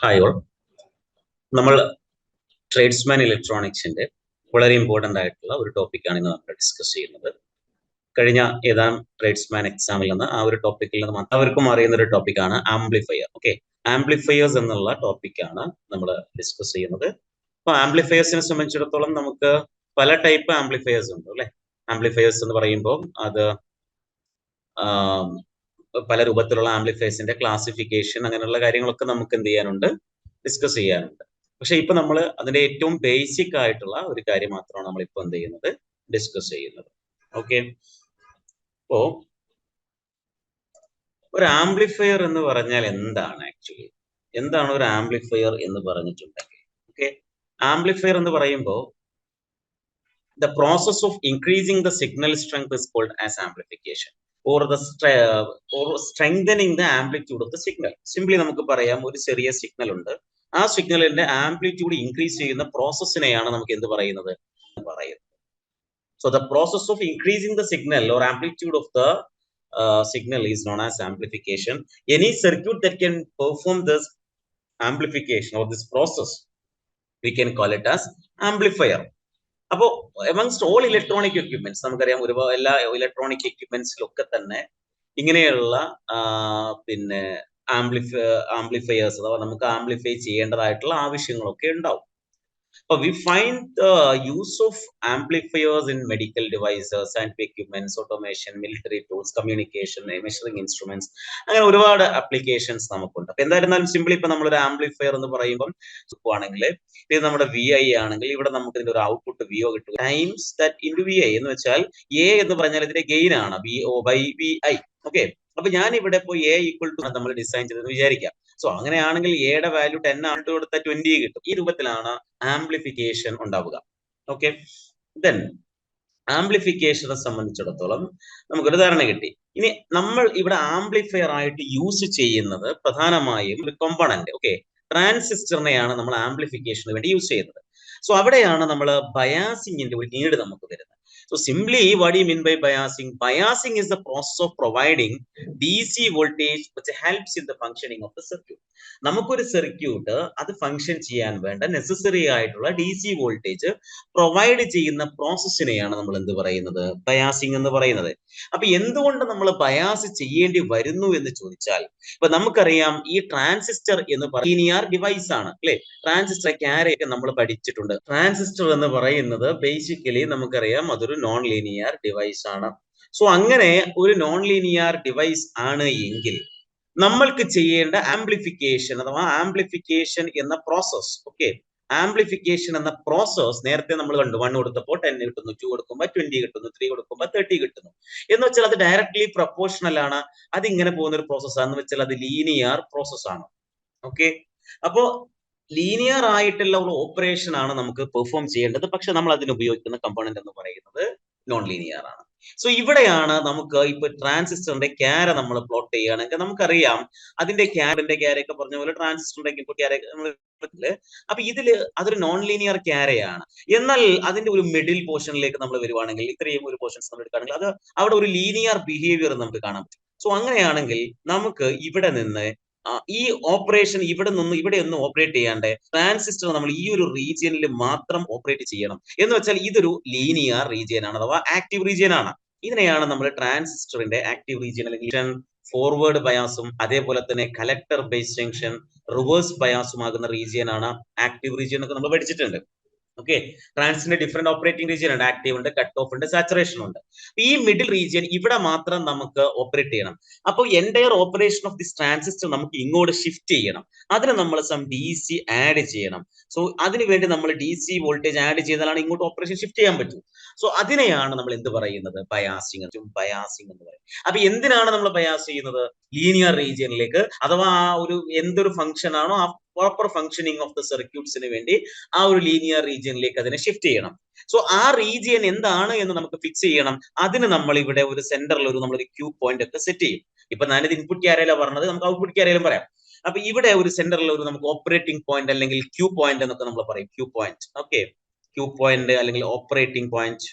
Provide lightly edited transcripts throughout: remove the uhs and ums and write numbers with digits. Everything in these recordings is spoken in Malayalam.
Hi all. നമ്മൾ ട്രേഡ്സ്മാൻ ഇലക്ട്രോണിക്സിന്റെ വളരെ ഇമ്പോർട്ടന്റ് ആയിട്ടുള്ള ഒരു ടോപ്പിക്കാണ് ഇന്ന് നമ്മൾ ഡിസ്കസ് ചെയ്യുന്നത്. കഴിഞ്ഞ ഏതാനും ട്രേഡ്സ്മാൻ എക്സാമിൽ നിന്ന് ആ ഒരു ടോപ്പിക്കിൽ നിന്ന് എല്ലാവർക്കും അറിയുന്ന ഒരു ടോപ്പിക്കാണ് ആംപ്ലിഫയർ. ഓക്കെ, ആംപ്ലിഫയേഴ്സ് എന്നുള്ള ടോപ്പിക്കാണ് നമ്മൾ ഡിസ്കസ് ചെയ്യുന്നത്. അപ്പൊ ആംപ്ലിഫയേഴ്സിനെ സംബന്ധിച്ചിടത്തോളം നമുക്ക് പല ടൈപ്പ് ആംപ്ലിഫയേഴ്സ് ഉണ്ട് അല്ലെ. ആംപ്ലിഫയേഴ്സ് എന്ന് പറയുമ്പോൾ അത് പല രൂപത്തിലുള്ള ആംപ്ലിഫയേഴ്സിന്റെ ക്ലാസിഫിക്കേഷൻ അങ്ങനെയുള്ള കാര്യങ്ങളൊക്കെ നമുക്ക് എന്ത് ചെയ്യാനുണ്ട്, ഡിസ്കസ് ചെയ്യാനുണ്ട്. പക്ഷെ ഇപ്പൊ നമ്മൾ അതിന്റെ ഏറ്റവും ബേസിക് ആയിട്ടുള്ള ഒരു കാര്യം മാത്രമാണ് നമ്മൾ ഇപ്പൊ എന്ത് ചെയ്യുന്നത്, ഡിസ്കസ് ചെയ്യുന്നത്. ഓക്കെ, അപ്പോ ഒരു ആംപ്ലിഫയർ എന്ന് പറഞ്ഞാൽ എന്താണ് ആക്ച്വലി, എന്താണ് ഒരു ആംപ്ലിഫയർ എന്ന് പറഞ്ഞിട്ടുണ്ടെങ്കിൽ? ഓക്കെ, ആംപ്ലിഫയർ എന്ന് പറയുമ്പോൾ the process of increasing the signal strength is called as amplification or strengthening the amplitude of the signal. Simply നമുക്ക് പറയാം, ഒരു ചെറിയ സിഗ്നൽ ഉണ്ട്, ആ സിഗ്നലിന്റെ ആംപ്ലിറ്റ്യൂഡ് ഇൻക്രീസ് ചെയ്യുന്ന പ്രോസസ്സിനെയാണ് നമുക്ക് എന്ത് പറയുന്നത്. So the process of increasing the signal or amplitude of the signal is known as amplification. Any circuit that can perform this amplification or this process, we can call it as amplifier. അപ്പോൾ എമംഗ്സ്റ്റ് ഓൾ ഇലക്ട്രോണിക് എക്യുപ്മെന്റ്സ് നമുക്കറിയാം, ഒരുപാട് എല്ലാ ഇലക്ട്രോണിക് എക്യുപ്മെന്റ്സിലൊക്കെ തന്നെ ഇങ്ങനെയുള്ള പിന്നെ ആംപ്ലിഫയേഴ്സ് അഥവാ നമുക്ക് ആംപ്ലിഫൈ ചെയ്യേണ്ടതായിട്ടുള്ള ആവശ്യങ്ങളൊക്കെ ഉണ്ടാവും. But we find the use of amplifiers in medical devices, scientific equipments, automation, military tools, communication, measuring instruments. അങ്ങനെ ഒരുപാട് അപ്ലിക്കേഷൻസ് നമുക്കുണ്ട്. അപ്പൊ എന്തായിരുന്നാലും സിമ്പിളി ഇപ്പൊ നമ്മളൊരു ആംപ്ലിഫയർ എന്ന് പറയുമ്പോൾ ആണെങ്കിൽ ഇത് നമ്മുടെ VI ആണെങ്കിൽ ഇവിടെ നമുക്ക് ഇതിന്റെ ഒരു ഔട്ട്പുട്ട് VO കിട്ടും. ടൈംസ് ദാറ്റ് ഇൻറ്റു VI എന്ന് വെച്ചാൽ A എന്ന് പറഞ്ഞാൽ ഇതിന്റെ ഗെയിൻ ആണ്, VO by VI. ഓക്കെ, അപ്പൊ ഞാൻ ഇവിടെ ഇപ്പോൾ A ഈക്വൽ ടു നമ്മൾ ഡിസൈൻ ചെയ്തെന്ന് വിചാരിക്കാം. സോ അങ്ങനെയാണെങ്കിൽ എയുടെ വാല്യൂ 10 ആണ്, കൊടുത്താൽ 20 കിട്ടും. ഈ രൂപത്തിലാണ് ആംപ്ലിഫിക്കേഷൻ ഉണ്ടാവുക. ഓക്കെ, ദെൻ ആംപ്ലിഫിക്കേഷനെ സംബന്ധിച്ചിടത്തോളം നമുക്കൊരു ധാരണ കിട്ടി. ഇനി നമ്മൾ ഇവിടെ ആംപ്ലിഫയർ ആയിട്ട് യൂസ് ചെയ്യുന്നത് പ്രധാനമായും ഒരു കോമ്പണന്റ്, ഓക്കെ, ട്രാൻസിസ്റ്ററിനെയാണ് നമ്മൾ ആംപ്ലിഫിക്കേഷന് വേണ്ടി യൂസ് ചെയ്യുന്നത്. സോ അവിടെയാണ് നമ്മൾ ബയാസിങ്ങിന്റെ ഒരു നീഡ് നമുക്ക് വരുന്നത്. So simply, what do you mean by biasing? Biasing is the process of providing DC voltage which helps in the functioning of the circuit. നമുക്കൊരു സർക്യൂട്ട് അത് ഫംഗ്ഷൻ ചെയ്യാൻ വേണ്ട നെസസറി ആയിട്ടുള്ള DC വോൾട്ടേജ് പ്രൊവൈഡ് ചെയ്യുന്ന പ്രോസസ്സിനെയാണ് നമ്മൾ എന്ത് പറയുന്നത്, ബയാസിംഗ് എന്ന് പറയുന്നത്. അപ്പൊ എന്തുകൊണ്ട് നമ്മൾ ബയാസ് ചെയ്യേണ്ടി വരുന്നു എന്ന് ചോദിച്ചാൽ, ഇപ്പൊ നമുക്കറിയാം ഈ ട്രാൻസിസ്റ്റർ എന്ന് പറയുന്ന ലീനിയർ ഡിവൈസ് ആണ് അല്ലെ. ട്രാൻസിസ്റ്റർ ക്യാരയൊക്കെ നമ്മൾ പഠിച്ചിട്ടുണ്ട്. ട്രാൻസിസ്റ്റർ എന്ന് പറയുന്നത് ബേസിക്കലി നമുക്കറിയാം അതൊരു നോൺ ലീനിയർ ഡിവൈസ് ആണ്. സോ അങ്ങനെ ഒരു നോൺ ലീനിയർ ഡിവൈസ് ആണ് എങ്കിൽ നമ്മൾക്ക് ചെയ്യേണ്ട ആംപ്ലിഫിക്കേഷൻ അഥവാ ആംപ്ലിഫിക്കേഷൻ എന്ന പ്രോസസ്, ഓക്കെ, ആംപ്ലിഫിക്കേഷൻ എന്ന പ്രോസസ് നേരത്തെ നമ്മൾ കണ്ടു. 1 കൊടുത്തപ്പോൾ 10 കിട്ടുന്നു, 2 കൊടുക്കുമ്പോൾ 20 കിട്ടുന്നു, 3 കൊടുക്കുമ്പോൾ 30 കിട്ടുന്നു എന്ന് വെച്ചാൽ അത് ഡയറക്ട്ലി പ്രൊപ്പോർഷണൽ ആണ്. അത് ഇങ്ങനെ പോകുന്ന ഒരു പ്രോസസ് ആണെന്ന് വെച്ചാൽ അത് ലീനിയർ പ്രോസസ് ആണ്. ഓക്കെ, അപ്പോ ലീനിയർ ആയിട്ടുള്ള ഒരു ഓപ്പറേഷൻ ആണ് നമുക്ക് പെർഫോം ചെയ്യേണ്ടത്. പക്ഷെ നമ്മൾ അതിന് ഉപയോഗിക്കുന്ന കമ്പോണന്റ് എന്ന് പറയുന്നത് നോൺ ലീനിയർ ആണ്. സോ ഇവിടെയാണ് നമുക്ക് ഇപ്പൊ ട്രാൻസിസ്റ്ററിന്റെ ക്യാര നമ്മൾ പ്ലോട്ട് ചെയ്യുകയാണെങ്കിൽ നമുക്കറിയാം അതിന്റെ ക്യാരൊക്കെ പറഞ്ഞ പോലെ ട്രാൻസിസ്റ്ററിന്റെ ഇൻപുട്ട് ക്യാര. അപ്പൊ ഇതില് അതൊരു നോൺ ലീനിയർ ക്യാരയാണ്. എന്നാൽ അതിന്റെ ഒരു മിഡിൽ പോർഷനിലേക്ക് നമ്മൾ വരുവാണെങ്കിൽ, ഇത്രയും ഒരു പോർഷൻസ് നമ്മൾ എടുക്കുകയാണെങ്കിൽ അത് അവിടെ ഒരു ലീനിയർ ബിഹേവിയർ നമുക്ക് കാണാൻ പറ്റും. സോ അങ്ങനെയാണെങ്കിൽ നമുക്ക് ഇവിടെ നിന്ന് ഈ ഓപ്പറേഷൻ ഇവിടെ ഒന്നും ഓപ്പറേറ്റ് ചെയ്യാണ്ട് ട്രാൻസിസ്റ്റർ നമ്മൾ ഈ ഒരു റീജിയനിൽ മാത്രം ഓപ്പറേറ്റ് ചെയ്യണം എന്ന് വെച്ചാൽ ഇതൊരു ലീനിയർ റീജിയൻ ആണ് അഥവാ ആക്റ്റീവ് റീജിയൻ ആണ്. ഇതിനെയാണ് നമ്മൾ ട്രാൻസിസ്റ്ററിന്റെ ആക്റ്റീവ് റീജിയൻ അല്ലെങ്കിൽ ഫോർവേഡ് ബയാസും അതേപോലെ തന്നെ കലക്ടർ ബേസ് ജംഗ്ഷൻ റിവേഴ്സ് ബയാസും ആകുന്ന റീജിയൻ ആണ് ആക്റ്റീവ് റീജിയൻ ഒക്കെ നമ്മൾ പഠിച്ചിട്ടുണ്ട്. ഓക്കെ, ട്രാൻസിന്റെ ഡിഫറെന്റ് ഓപ്പറേറ്റിംഗ് റീജിയൻ ഉണ്ട്, ആക്റ്റീവ് ഉണ്ട്, കട്ട് ഓഫ് ഉണ്ട്, സാച്ചുറേഷൻ ഉണ്ട്. ഈ മിഡിൽ റീജിയൻ ഇവിടെ മാത്രം നമുക്ക് ഓപ്പറേറ്റ് ചെയ്യണം. അപ്പോൾ entire operation of this transistor നമുക്ക് ഇങ്ങോട്ട് ഷിഫ്റ്റ് ചെയ്യണം. അതിന് നമ്മൾ സം DC ആഡ് ചെയ്യണം. സോ അതിനു വേണ്ടി നമ്മൾ DC വോൾട്ടേജ് ആഡ് ചെയ്താലാണ് ഇങ്ങോട്ട് ഓപ്പറേഷൻ ഷിഫ്റ്റ് ചെയ്യാൻ പറ്റൂ. സോ അതിനെയാണ് നമ്മൾ എന്ത് പറയുന്നത്, ബയാസിംഗ് എന്ന് പറയും. അപ്പൊ എന്തിനാണ് നമ്മൾ ബയാസ് ചെയ്യുന്നത്, ലീനിയർ റീജിയനിലേക്ക് അഥവാ ആ ഒരു എന്തൊരു ഫംഗ്ഷൻ ആണോ ആ പ്രോപ്പർ ഫംഗ്ഷനിങ് ഓഫ് ദ സർക്യൂട്ട്സിന് വേണ്ടി ആ ഒരു ലീനിയർ റീജിയനിലേക്ക് അതിനെ ഷിഫ്റ്റ് ചെയ്യണം. സോ ആ റീജിയൻ എന്താണ് എന്ന് നമുക്ക് ഫിക്സ് ചെയ്യണം. അതിന് നമ്മൾ ഇവിടെ ഒരു സെന്ററിൽ നമ്മളൊരു ക്യൂ പോയിന്റ് ഒക്കെ സെറ്റ് ചെയ്യും. ഇപ്പൊ ഞാനിത് ഇൻപുട്ട് ക്യാരയിലാണ് പറഞ്ഞത്, നമുക്ക് ഔട്ട്പുട്ട് ക്യാരയിലും പറയാം. അപ്പൊ ഇവിടെ ഒരു സെന്ററിൽ നമുക്ക് ഓപ്പറേറ്റിംഗ് പോയിന്റ് അല്ലെങ്കിൽ ക്യൂ പോയിന്റ് എന്നൊക്കെ നമ്മൾ പറയും. Q point, okay, Q point അല്ലെങ്കിൽ ഓപ്പറേറ്റിംഗ് പോയിന്റ്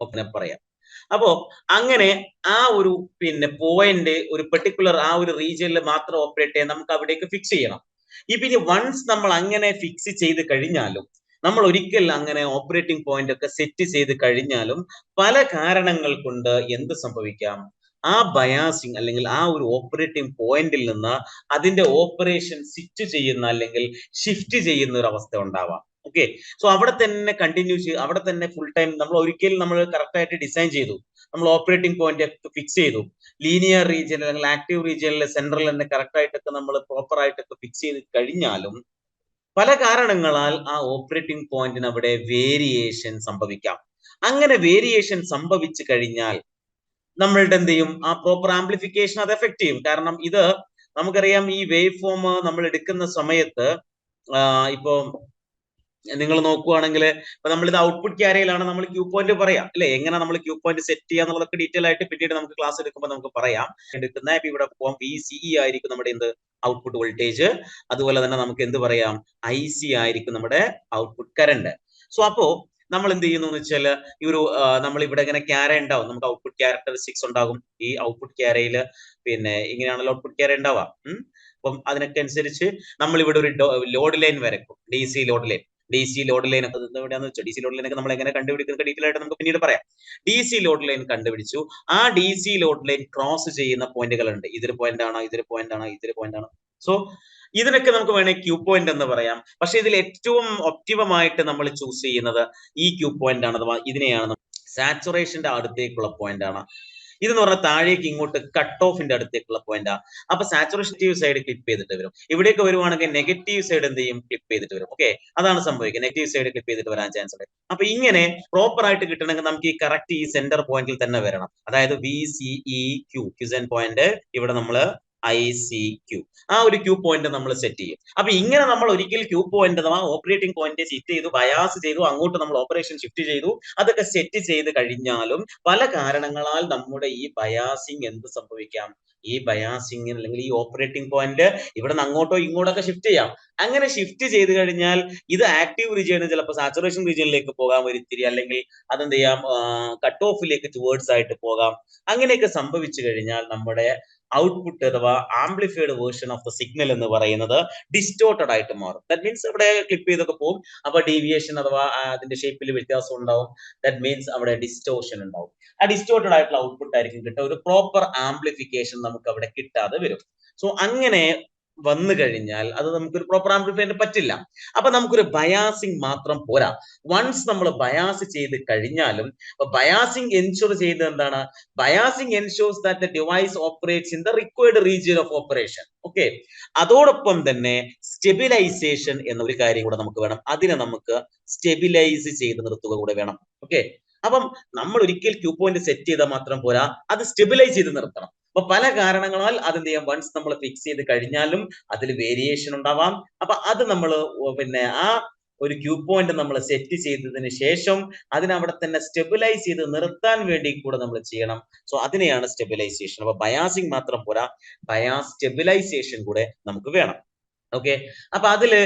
ഒക്കെ പറയാം. അപ്പോ അങ്ങനെ ആ ഒരു പോയിന്റ് ഒരു പെർട്ടിക്കുലർ ആ ഒരു റീജിയനിൽ മാത്രം ഓപ്പറേറ്റ് ചെയ്യാൻ നമുക്ക് അവിടേക്ക് ഫിക്സ് ചെയ്യണം. ഇപ്പൊ ഇനി വൺസ് നമ്മൾ അങ്ങനെ ഫിക്സ് ചെയ്ത് കഴിഞ്ഞാലും, നമ്മൾ ഒരിക്കൽ അങ്ങനെ ഓപ്പറേറ്റിംഗ് പോയിന്റ് ഒക്കെ സെറ്റ് ചെയ്ത് കഴിഞ്ഞാലും പല കാരണങ്ങൾ കൊണ്ട് എന്ത് സംഭവിക്കാം, ആ ബയാസിങ് അല്ലെങ്കിൽ ആ ഒരു ഓപ്പറേറ്റിംഗ് പോയിന്റിൽ നിന്ന് അതിന്റെ ഓപ്പറേഷൻ സ്വിച്ച് ചെയ്യുന്ന അല്ലെങ്കിൽ ഷിഫ്റ്റ് ചെയ്യുന്ന ഒരു അവസ്ഥ ഉണ്ടാവാം. ഓക്കെ, സോ അവിടെ തന്നെ കണ്ടിന്യൂ അവിടെ തന്നെ ഫുൾ ടൈം നമ്മൾ ഒരിക്കലും നമ്മൾ കറക്റ്റ് ആയിട്ട് ഡിസൈൻ ചെയ്തു, നമ്മൾ ഓപ്പറേറ്റിംഗ് പോയിന്റ് ഫിക്സ് ചെയ്തു, ലീനിയർ റീജിയൻ അല്ലെങ്കിൽ ആക്റ്റീവ് റീജിയനിലെ സെൻട്രൽ തന്നെ കറക്റ്റ് ആയിട്ടൊക്കെ നമ്മൾ പ്രോപ്പർ ആയിട്ടൊക്കെ ഫിക്സ് ചെയ്ത് കഴിഞ്ഞാലും പല കാരണങ്ങളാൽ ആ ഓപ്പറേറ്റിംഗ് പോയിന്റിന് അവിടെ വേരിയേഷൻ സംഭവിക്കാം. അങ്ങനെ വേരിയേഷൻ സംഭവിച്ചു കഴിഞ്ഞാൽ നമ്മളുടെ എന്ത് ചെയ്യും, ആ പ്രോപ്പർ ആംപ്ലിഫിക്കേഷൻ അത് എഫക്ട് ചെയ്യും. കാരണം ഇത് നമുക്കറിയാം, ഈ വേവ് ഫോം നമ്മൾ എടുക്കുന്ന സമയത്ത് ഇപ്പോ നിങ്ങൾ നോക്കുവാണെങ്കിൽ ഇപ്പൊ നമ്മളിത് ഔട്ട്പുട്ട് ക്യാരിയിലാണ് നമ്മൾ ക്യൂ പോയിന്റ് പറയാം അല്ലെ, എങ്ങനെ നമ്മൾ ക്യൂ പോയിന്റ് സെറ്റ് ചെയ്യുക എന്നുള്ളതൊക്കെ ഡീറ്റെയിൽ ആയിട്ട് പിന്നീട് നമുക്ക് ക്ലാസ് എടുക്കുമ്പോൾ നമുക്ക് പറയാം. എടുക്കുന്ന ഇപ്പൊ ഇവിടെ പോകാം VCE ആയിരിക്കും നമ്മുടെ എന്ത് ഔട്ട്പുട്ട് വോൾട്ടേജ്, അതുപോലെ തന്നെ നമുക്ക് എന്ത് പറയാം IC ആയിരിക്കും നമ്മുടെ ഔട്ട്പുട്ട് കറണ്ട്. സോ അപ്പോ നമ്മൾ എന്ത് ചെയ്യുന്നു എന്ന് വെച്ചാൽ ഈ ഒരു നമ്മൾ ഇവിടെ ഇങ്ങനെ ക്യാര ഉണ്ടാവും, നമുക്ക് ഔട്ട്പുട്ട് ക്യാരക്ടറിസ്റ്റിക്സ് ഉണ്ടാകും. ഈ ഔട്ട്പുട്ട് ക്യാരയിൽ പിന്നെ ഇങ്ങനെയാണല്ലോ ഔട്ട്പുട്ട് ക്യാര ഉണ്ടാവുക. അപ്പം അതിനൊക്കെ അനുസരിച്ച് നമ്മൾ ഇവിടെ ഒരു ലോഡ് ലൈൻ വരക്കും, DC load line. DC load line ഒക്കെ എവിടെയാന്ന് വെച്ചാൽ DC ലോഡ് ലൈൻ ഒക്കെ നമ്മൾ എങ്ങനെ കണ്ടുപിടിക്കുന്ന ഡീറ്റെയിൽ ആയിട്ട് നമുക്ക് പിന്നീട് പറയാം. DC ലോഡ് ലൈൻ കണ്ടുപിടിച്ചു, ആ DC ലോഡ് ലൈൻ ക്രോസ് ചെയ്യുന്ന പോയിന്റുകൾ ഉണ്ട്. ഇതൊരു പോയിന്റ് ആണ്, ഇതൊരു പോയിന്റ് ആണ്, ഇതൊരു പോയിന്റ് ആണ്. സോ ഇതിനൊക്കെ നമുക്ക് വേണമെങ്കിൽ ക്യൂ പോയിന്റ് എന്ന് പറയാം. പക്ഷെ ഇതിൽ ഏറ്റവും ഒപ്റ്റിമം ആയിട്ട് നമ്മൾ ചൂസ് ചെയ്യുന്നത് ഈ ക്യൂ പോയിന്റ് ആണ്, അഥവാ ഇതിനെയാണ് സാച്ചുറേഷന്റെ അടുത്തേക്കുള്ള പോയിന്റ് ആണ്. ഇതെന്ന് പറഞ്ഞാൽ താഴേക്ക് ഇങ്ങോട്ട് കട്ട് ഓഫിന്റെ അടുത്തേക്കുള്ള പോയിന്റാ. അപ്പൊ സാച്ചുറേഷൻ സൈഡ് ക്ലിപ്പ് ചെയ്തിട്ട് വരും. ഇവിടേക്ക് വരുവാണെങ്കിൽ നെഗറ്റീവ് സൈഡ് എന്ത് ചെയ്യും, ക്ലിപ്പ് ചെയ്തിട്ട് വരും. ഓക്കെ, അതാണ് സംഭവിക്കുക, നെഗറ്റീവ് സൈഡ് ക്ലിപ്പ് ചെയ്തിട്ട് വരാൻ ചാൻസ് ഉണ്ട്. അപ്പൊ ഇങ്ങനെ പ്രോപ്പർ ആയിട്ട് കിട്ടണമെങ്കിൽ നമുക്ക് ഈ കറക്റ്റ് ഈ സെന്റർ പോയിന്റിൽ തന്നെ വരണം. അതായത് VCEQ ക്യൂസൻ പോയിന്റ്, ഇവിടെ നമ്മള് ICQ, ആ ഒരു ക്യൂ പോയിന്റ് നമ്മൾ സെറ്റ് ചെയ്യും. അപ്പൊ ഇങ്ങനെ നമ്മൾ ഒരിക്കൽ ക്യൂ പോയിന്റ് അഥവാ ഓപ്പറേറ്റിംഗ് പോയിന്റ് സെറ്റ് ചെയ്തു, ബയാസ് ചെയ്തു, അങ്ങോട്ട് നമ്മൾ ഓപ്പറേഷൻ ഷിഫ്റ്റ് ചെയ്തു, അതൊക്കെ സെറ്റ് ചെയ്ത് കഴിഞ്ഞാലും പല കാരണങ്ങളാൽ നമ്മുടെ ഈ ബയാസിങ് എന്ത് സംഭവിക്കാം, ഈ ബയാസിങ് അല്ലെങ്കിൽ ഈ ഓപ്പറേറ്റിംഗ് പോയിന്റ് ഇവിടെ നിന്ന് അങ്ങോട്ടോ ഇങ്ങോട്ടോ ഒക്കെ ഷിഫ്റ്റ് ചെയ്യാം. അങ്ങനെ ഷിഫ്റ്റ് ചെയ്ത് കഴിഞ്ഞാൽ ഇത് ആക്റ്റീവ് റീജിയന് ചിലപ്പോൾ സാച്ചുറേഷൻ റീജിയനിലേക്ക് പോകാം ഒരിത്തിരി, അല്ലെങ്കിൽ അതെന്ത് ചെയ്യാം കട്ട് ഓഫിലേക്ക് ടുവേർഡ്സ് ആയിട്ട് പോകാം. അങ്ങനെയൊക്കെ സംഭവിച്ചു കഴിഞ്ഞാൽ നമ്മുടെ ഔട്ട്പുട്ട് അഥവാ amplified version of the signal എന്ന് പറയുന്നത് ഡിസ്റ്റോർട്ടഡ് ആയിട്ട് മാറും. ദാറ്റ് മീൻസ് ഇവിടെ ക്ലിപ്പ് ചെയ്തൊക്കെ പോകും, അപ്പൊ ഡീവിയേഷൻ അഥവാ അതിന്റെ ഷേപ്പിൽ വ്യത്യാസം ഉണ്ടാവും. ദാറ്റ് മീൻസ് അവിടെ ഡിസ്റ്റോർഷൻ ഉണ്ടാവും. ആ ഡിസ്റ്റോർട്ടഡ് ആയിട്ടുള്ള ഔട്ട്പുട്ട് ആയിരിക്കും കിട്ടുക, ഒരു പ്രോപ്പർ ആംപ്ലിഫിക്കേഷൻ നമുക്ക് അവിടെ കിട്ടാതെ വരും. സോ അങ്ങനെ വന്നു കഴിഞ്ഞാൽ അത് നമുക്കൊരു പ്രോപ്പർ ആംപ്ലിഫയറിന് പറ്റില്ല. അപ്പൊ നമുക്കൊരു ബയാസിങ് മാത്രം പോരാ. വൺസ് നമ്മൾ ബയാസ് ചെയ്ത് കഴിഞ്ഞാലും ബയാസിങ് എൻഷുർ ചെയ്ത് എന്താണ്, biasing എൻഷുർസ് that the device operates in the required region of operation. Okay, അതോടൊപ്പം തന്നെ സ്റ്റെബിലൈസേഷൻ എന്ന ഒരു കാര്യം കൂടെ നമുക്ക് വേണം. അതിനെ നമുക്ക് സ്റ്റെബിലൈസ് ചെയ്ത് നിർത്തുക കൂടെ വേണം. ഓക്കെ, അപ്പം നമ്മൾ ഒരിക്കൽ ക്യൂ പോയിന്റ് സെറ്റ് ചെയ്താൽ മാത്രം പോരാ, അത് സ്റ്റെബിലൈസ് ചെയ്ത് നിർത്തണം. അപ്പൊ പല കാരണങ്ങളാൽ അതെന്ത് ചെയ്യാം, വൺസ് നമ്മൾ ഫിക്സ് ചെയ്ത് കഴിഞ്ഞാലും അതിൽ വേരിയേഷൻ ഉണ്ടാവാം. അപ്പൊ അത് നമ്മൾ പിന്നെ ആ ഒരു ക്യൂ പോയിന്റ് നമ്മൾ സെറ്റ് ചെയ്തതിന് ശേഷം അതിനവിടെ തന്നെ സ്റ്റെബിലൈസ് ചെയ്ത് നിർത്താൻ വേണ്ടി കൂടെ നമ്മൾ ചെയ്യണം. സോ അതിനെയാണ് സ്റ്റെബിലൈസേഷൻ. അപ്പൊ ബയാസിങ് മാത്രം പോരാ, ബയാസ് സ്റ്റെബിലൈസേഷൻ കൂടെ നമുക്ക് വേണം. ഓക്കെ, അപ്പൊ അതില്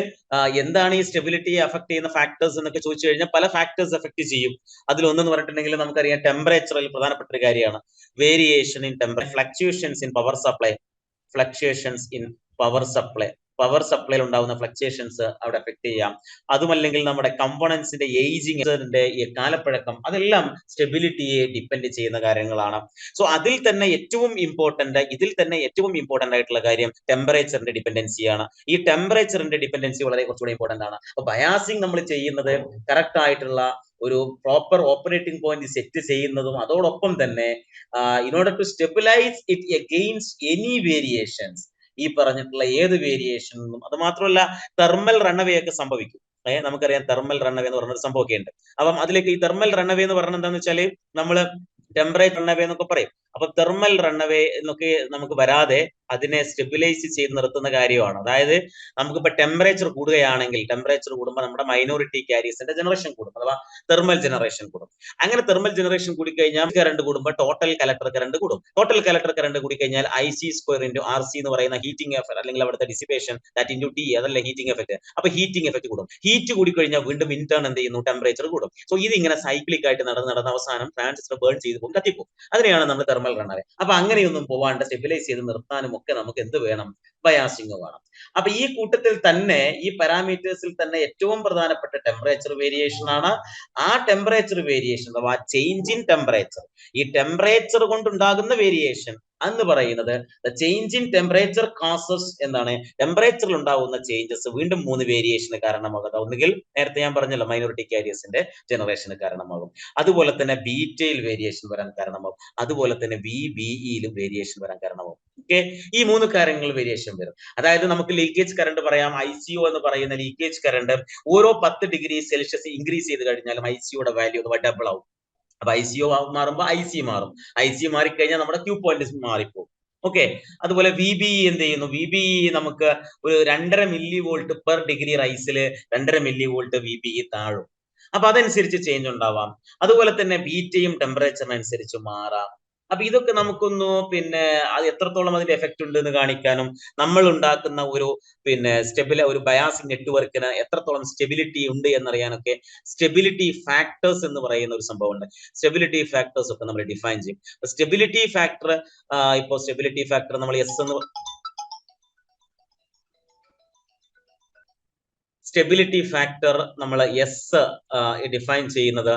എന്താണ് ഈ സ്റ്റെബിലിറ്റിയെ അഫക്ട് ചെയ്യുന്ന ഫാക്ടേഴ്സ് എന്നൊക്കെ ചോദിച്ചു കഴിഞ്ഞാൽ പല ഫാക്ടേഴ്സ് എഫക്ട് ചെയ്യും. അതിലൊന്നെന്ന് പറഞ്ഞിട്ടുണ്ടെങ്കിൽ നമുക്കറിയാം ടെമ്പറേച്ചറിൽ പ്രധാനപ്പെട്ട ഒരു കാര്യമാണ് variation in temperature, fluctuations in power supply, fluctuations in power supply, power സപ്ലൈയിൽ ഉണ്ടാകുന്ന ഫ്ലക്ച്വേഷൻസ് അവിടെ എഫക്ട് ചെയ്യാം. അതുമല്ലെങ്കിൽ നമ്മുടെ കമ്പോണൻസിന്റെ ഏജിങ്ങിന്റെ കാലപ്പഴക്കം, അതെല്ലാം സ്റ്റെബിലിറ്റിയെ ഡിപ്പെൻഡ് ചെയ്യുന്ന കാര്യങ്ങളാണ്. സോ അതിൽ തന്നെ ഏറ്റവും ഇമ്പോർട്ടന്റ് ആയിട്ടുള്ള കാര്യം ടെമ്പറേച്ചറിന്റെ ഡിപ്പെൻഡൻസിയാണ്. ഈ ടെമ്പറേച്ചറിന്റെ ഡിപ്പെൻഡൻസി വളരെ കുറച്ചുകൂടെ ഇമ്പോർട്ടന്റ് ആണ്. അപ്പൊ ബയാസിങ് നമ്മൾ ചെയ്യുന്നത് കറക്റ്റ് ആയിട്ടുള്ള ഒരു പ്രോപ്പർ ഓപ്പറേറ്റിംഗ് പോയിന്റ് സെറ്റ് ചെയ്യുന്നതും അതോടൊപ്പം തന്നെ in order to stabilise it against any variations, ഈ പറഞ്ഞിട്ടുള്ള ഏത് വേരിയേഷനും. അത് മാത്രമല്ല തെർമൽ റണ്ണവേ ഒക്കെ സംഭവിക്കും. നമുക്കറിയാം തെർമൽ റണ്ണവേ എന്ന് പറഞ്ഞൊരു സംഭവമൊക്കെ ഉണ്ട്. അപ്പം അതിലേക്ക് ഈ തെർമൽ റണ്ണവേ എന്ന് പറഞ്ഞത് എന്താണെന്ന് വെച്ചാൽ നമ്മൾ ടെമ്പറേച്ചർ റണ്ണവേ എന്നൊക്കെ പറയും. അപ്പൊ തെർമൽ റണ്ണവേ എന്നൊക്കെ നമുക്ക് വരാതെ അതിനെ സ്റ്റെബിലൈസ് ചെയ്ത് നിർത്തുന്ന കാര്യമാണ്. അതായത് നമുക്കിപ്പോ ടെമ്പറേച്ചർ കൂടുകയാണെങ്കിൽ, ടെമ്പറേച്ചർ കൂടുമ്പോൾ നമ്മുടെ മൈനോറിറ്റി കാരിയസിന്റെ ജനറേഷൻ കൂടും, അഥവാ തെർമൽ ജനറേഷൻ കൂടും. അങ്ങനെ തെർമൽ ജനറേഷൻ കൂടി കഴിഞ്ഞാൽ കറണ്ട് കൂടുമ്പോൾ ടോട്ടൽ കലക്ടർ കറണ്ട് കൂടും. ടോട്ടൽ കലക്ടർ കറണ്ട് കൂടി കഴിഞ്ഞാൽ IC² × RC എന്ന് പറയുന്ന ഹീറ്റിംഗ് എഫക്ട് അല്ലെങ്കിൽ അവിടുത്തെ ഡിസിപ്പേഷൻ ദാറ്റ് ഇൻടു T, അതല്ല ഹീറ്റിംഗ് എഫക്ട്. അപ്പൊ ഹീറ്റിംഗ് എഫക്ട് കൂടും. ഹീറ്റ് കൂടി കഴിഞ്ഞാൽ വീണ്ടും ഇന്റേൺ എന്ത് ചെയ്യുന്നു, ടെമ്പറേച്ചർ കൂടും. സോ ഇത് ഇങ്ങനെ സൈക്ലിക് ആയിട്ട് നടന്ന് അവസാനം ട്രാൻസിസ്റ്റർ ബേൺ ചെയ്ത് പോകും, കത്തിപ്പോകും. അതിനെയാണ് നമ്മൾ തെർമൽ നോർമൽ റണ്ണവേ. അപ്പൊ അങ്ങനെയൊന്നും പോവാണ്ട് സ്റ്റെബിലൈസ് ചെയ്ത് നിർത്താനും ഒക്കെ നമുക്ക് എന്ത് വേണം? ബയാസിങ് വേണം. അപ്പൊ ഈ കൂട്ടത്തിൽ തന്നെ ഈ പാരാമീറ്റേഴ്സിൽ തന്നെ ഏറ്റവും പ്രധാനപ്പെട്ട ടെമ്പറേച്ചർ വേരിയേഷൻ ആണ്. ആ ടെമ്പറേച്ചർ വേരിയേഷൻ അഥവാ ചേഞ്ച് ഇൻ ടെമ്പറേച്ചർ, ഈ ടെമ്പറേച്ചർ കൊണ്ടുണ്ടാകുന്ന വേരിയേഷൻ എന്ന് പറയുന്നത് ചേഞ്ച് ഇൻ ടെമ്പറേച്ചർ കാസസ് എന്താണ്? ടെമ്പറേച്ചറിൽ ഉണ്ടാകുന്ന ചേഞ്ചസ് വീണ്ടും 3 വേരിയേഷന് കാരണമാകും. ഒന്നുകിൽ നേരത്തെ ഞാൻ പറഞ്ഞല്ലോ മൈനോറിറ്റി കാരിയേഴ്സിന്റെ ജനറേഷന് കാരണമാകും, അതുപോലെ തന്നെ ബീറ്റയിൽ വേരിയേഷൻ വരാൻ കാരണമാകും, അതുപോലെ തന്നെ VBEയിലും വേരിയേഷൻ വരാൻ കാരണമാകും. ഓക്കെ, ഈ 3 കാര്യങ്ങൾ വേരിയേഷൻ വരും. അതായത് നമുക്ക് ലീക്കേജ് കറണ്ട് പറയാം. ICO എന്ന് പറയുന്ന ലീക്കേജ് കറണ്ട് ഓരോ 10 ഡിഗ്രി സെൽഷ്യസ് ഇൻക്രീസ് ചെയ്ത് കഴിഞ്ഞാലും ICOയുടെ വാല്യൂ ഡബിൾ ആവും. അപ്പൊ ICO മാറുമ്പോൾ IC മാറും. IC മാറിക്കഴിഞ്ഞാൽ നമ്മുടെ ക്യൂ പോയിന്റ് മാറിപ്പോകും. ഓക്കെ, അതുപോലെ VBE എന്ത് ചെയ്യുന്നു? VBE നമുക്ക് ഒരു 2.5 മില്ലി വോൾട്ട് പെർ ഡിഗ്രി റൈസിൽ 2.5 മില്ലി വോൾട്ട് VBE താഴും. അപ്പൊ അതനുസരിച്ച് ചേഞ്ച് ഉണ്ടാവാം. അതുപോലെ തന്നെ ബീറ്റയും ടെമ്പറേച്ചറിനനുസരിച്ച് മാറാം. അപ്പൊ ഇതൊക്കെ നമുക്കൊന്ന് അത് എത്രത്തോളം അതിന്റെ എഫക്ട് ഉണ്ട് എന്ന് കാണിക്കാനും, നമ്മൾ ഉണ്ടാക്കുന്ന ഒരു ഒരു ബയാസിംഗ് നെറ്റ്വർക്കിന് എത്രത്തോളം സ്റ്റെബിലിറ്റി ഉണ്ട് എന്നറിയാനൊക്കെ സ്റ്റെബിലിറ്റി ഫാക്ടേഴ്സ് എന്ന് പറയുന്ന ഒരു സംഭവമുണ്ട്. സ്റ്റെബിലിറ്റി ഫാക്ടേഴ്സ് ഒക്കെ നമ്മൾ ഡിഫൈൻ ചെയ്യും. സ്റ്റെബിലിറ്റി ഫാക്ടർ സ്റ്റെബിലിറ്റി ഫാക്ടർ നമ്മൾ സ്റ്റെബിലിറ്റി ഫാക്ടർ നമ്മൾ ഡിഫൈൻ ചെയ്യുന്നത്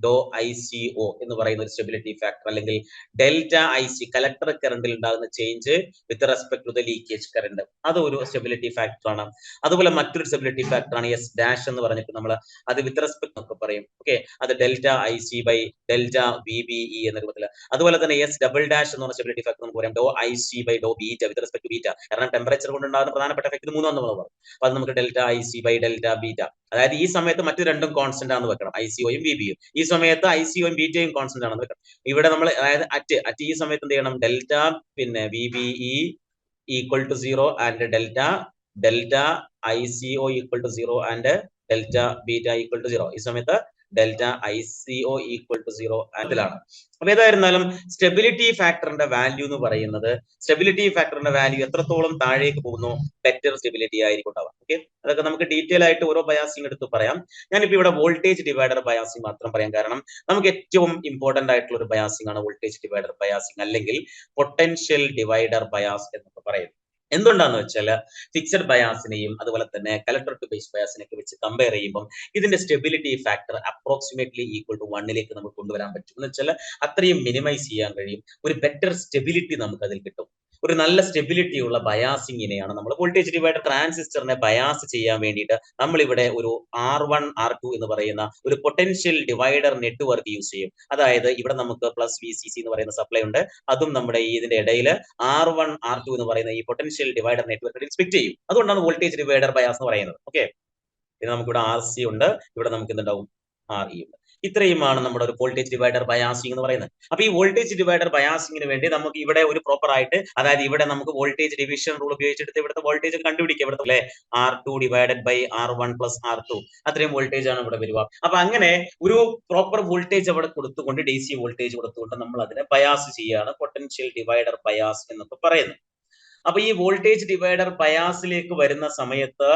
ΔIC/ΔICO എന്ന് പറയുന്ന ഒരു സ്റ്റെബിലിറ്റി ഫാക്ടർ, അല്ലെങ്കിൽ ΔIC കലക്ടർ കറണ്ടിൽ ഉണ്ടാകുന്ന change with respect to the leakage current, അത് ഒരു സ്റ്റെബിലിറ്റി ഫാക്ടർ ആണ്. അതുപോലെ മറ്റൊരു സ്റ്റെബിലിറ്റി ഫാക്ടർ ആണ് S' എന്ന് പറഞ്ഞിട്ട് നമ്മൾ അത് വിത്ത് റെസ്പെക്ട് എന്നൊക്കെ പറയും. ഓക്കെ, അത് ΔIC/ΔVBE എന്ന രൂപത്തിൽ. അതുപോലെ തന്നെ S" എന്ന് പറഞ്ഞ സ്റ്റെബിലിറ്റി ഫാക്ടർ നമുക്ക് പറയാം ΔIC/Δβ with respect to beta. കാരണം ടെമ്പറേച്ചർ കൊണ്ടുണ്ടാകുന്ന പ്രധാനപ്പെട്ട എഫക്ട് 3 നമ്മൾ പറഞ്ഞു. അപ്പൊ അത് നമുക്ക് ΔIC/Δβ. അതായത് ഈ സമയത്ത് മറ്റു രണ്ടും കോൺസ്റ്റന്റ് ആണെന്ന് വെക്കണം, ICOയും VBയും. ഈ സമയത്ത് ICOയും ബീറ്റയും കോൺസ്റ്റന്റ് ആണെന്ന് വെക്കണം. ഇവിടെ നമ്മൾ അതായത് അറ്റ് ഈ സമയത്ത് എന്ത് ചെയ്യണം? VBE equal to 0 and ΔICO equal to 0 and Δβ equal to 0. ഈ സമയത്ത് ΔICO ഈക്വൽ ടു 0 അതിലാണ്. അപ്പൊ ഏതായിരുന്നാലും സ്റ്റെബിലിറ്റി ഫാക്ടറിന്റെ വാല്യൂ എന്ന് പറയുന്നത്, സ്റ്റെബിലിറ്റി ഫാക്ടറിന്റെ വാല്യൂ എത്രത്തോളം താഴേക്ക് പോകുന്നു ബെറ്റർ സ്റ്റെബിലിറ്റി ആയിരിക്കും ഉണ്ടാവുക. ഓക്കെ, അതൊക്കെ നമുക്ക് ഡീറ്റെയിൽ ആയിട്ട് ഓരോ ബയാസിംഗ് എടുത്ത് പറയാം. ഞാനിപ്പോ ഇവിടെ വോൾട്ടേജ് ഡിവൈഡർ ബയാസിംഗ് മാത്രം പറയാം. കാരണം നമുക്ക് ഏറ്റവും ഇമ്പോർട്ടന്റ് ആയിട്ടുള്ള ഒരു ബയാസിംഗ് ആണ് വോൾട്ടേജ് ഡിവൈഡർ ബയാസിംഗ്, അല്ലെങ്കിൽ പൊട്ടൻഷ്യൽ ഡിവൈഡർ ബയാസ് എന്നൊക്കെ പറയുന്നത്. എന്തുകൊണ്ടാന്ന് വെച്ചാൽ ഫിക്സഡ് ബയാസിനെയും അതുപോലെ തന്നെ കലക്ടർ ടു ബേസ് ബയാസിനെയൊക്കെ വെച്ച് കമ്പയർ ചെയ്യുമ്പോൾ ഇതിന്റെ stability factor approximately equal to 1ലേക്ക് നമുക്ക് കൊണ്ടുവരാൻ പറ്റും. എന്ന് വെച്ചാൽ അത്രയും മിനിമൈസ് ചെയ്യാൻ കഴിയും. ഒരു ബെറ്റർ സ്റ്റെബിലിറ്റി നമുക്ക് അതിൽ കിട്ടും. ഒരു നല്ല സ്റ്റെബിലിറ്റി ഉള്ള ബയാസിങ്ങിനെയാണ് നമ്മൾ വോൾട്ടേജ് ഡിവൈഡർ ട്രാൻസിസ്റ്ററിനെ ബയാസ് ചെയ്യാൻ വേണ്ടിയിട്ട് നമ്മൾ ഇവിടെ ഒരു R1 R2 എന്ന് പറയുന്ന ഒരു പൊട്ടൻഷ്യൽ ഡിവൈഡർ നെറ്റ്വർക്ക് യൂസ് ചെയ്യും. അതായത് ഇവിടെ നമുക്ക് പ്ലസ് VCC എന്ന് പറയുന്ന സപ്ലൈ ഉണ്ട്, അതും നമ്മുടെ ഇതിന്റെ ഇടയിൽ R1 R2 എന്ന് പറയുന്ന ഈ പൊട്ടൻഷ്യൽ ഡിവൈഡർ നെറ്റ്വർക്ക് സ്പ്ലിറ്റ് ചെയ്യും. അതുകൊണ്ടാണ് വോൾട്ടേജ് ഡിവൈഡർ ബയാസ് എന്ന് പറയുന്നത്. ഓക്കെ, പിന്നെ നമുക്കിവിടെ RC ഉണ്ട്, ഇവിടെ നമുക്ക് എന്തുണ്ടാവും? RE ഉണ്ട്. ഇത്രയുമാണ് നമ്മുടെ ഒരു വോൾട്ടേജ് ഡിവൈഡർ ബയാസിംഗ് എന്ന് പറയുന്നത്. അപ്പൊ ഈ വോൾട്ടേജ് ഡിവൈഡർ ബയാസിംഗിന് വേണ്ടി നമുക്ക് ഇവിടെ ഒരു പ്രോപ്പർ ആയിട്ട്, അതായത് ഇവിടെ നമുക്ക് വോൾട്ടേജ് ഡിവിഷൻ റൂൾ ഉപയോഗിച്ചിട്ട് ഇവിടുത്തെ വോൾട്ടേജ് കണ്ടുപിടിക്കുക. ഇവിടുത്തെ അല്ലെ R2 divided by R1 plus R2, അത്രയും വോൾട്ടേജ് ആണ് ഇവിടെ വരിക. അപ്പൊ അങ്ങനെ ഒരു പ്രോപ്പർ വോൾട്ടേജ് അവിടെ കൊടുത്തുകൊണ്ട്, DC വോൾട്ടേജ് കൊടുത്തുകൊണ്ട് നമ്മൾ അതിനെ ബയാസ് ചെയ്യുകയാണ് പൊട്ടൻഷ്യൽ ഡിവൈഡർ ബയാസ് എന്നൊക്കെ പറയുന്നത്. അപ്പൊ ഈ വോൾട്ടേജ് ഡിവൈഡർ ബയാസിലേക്ക് വരുന്ന സമയത്ത്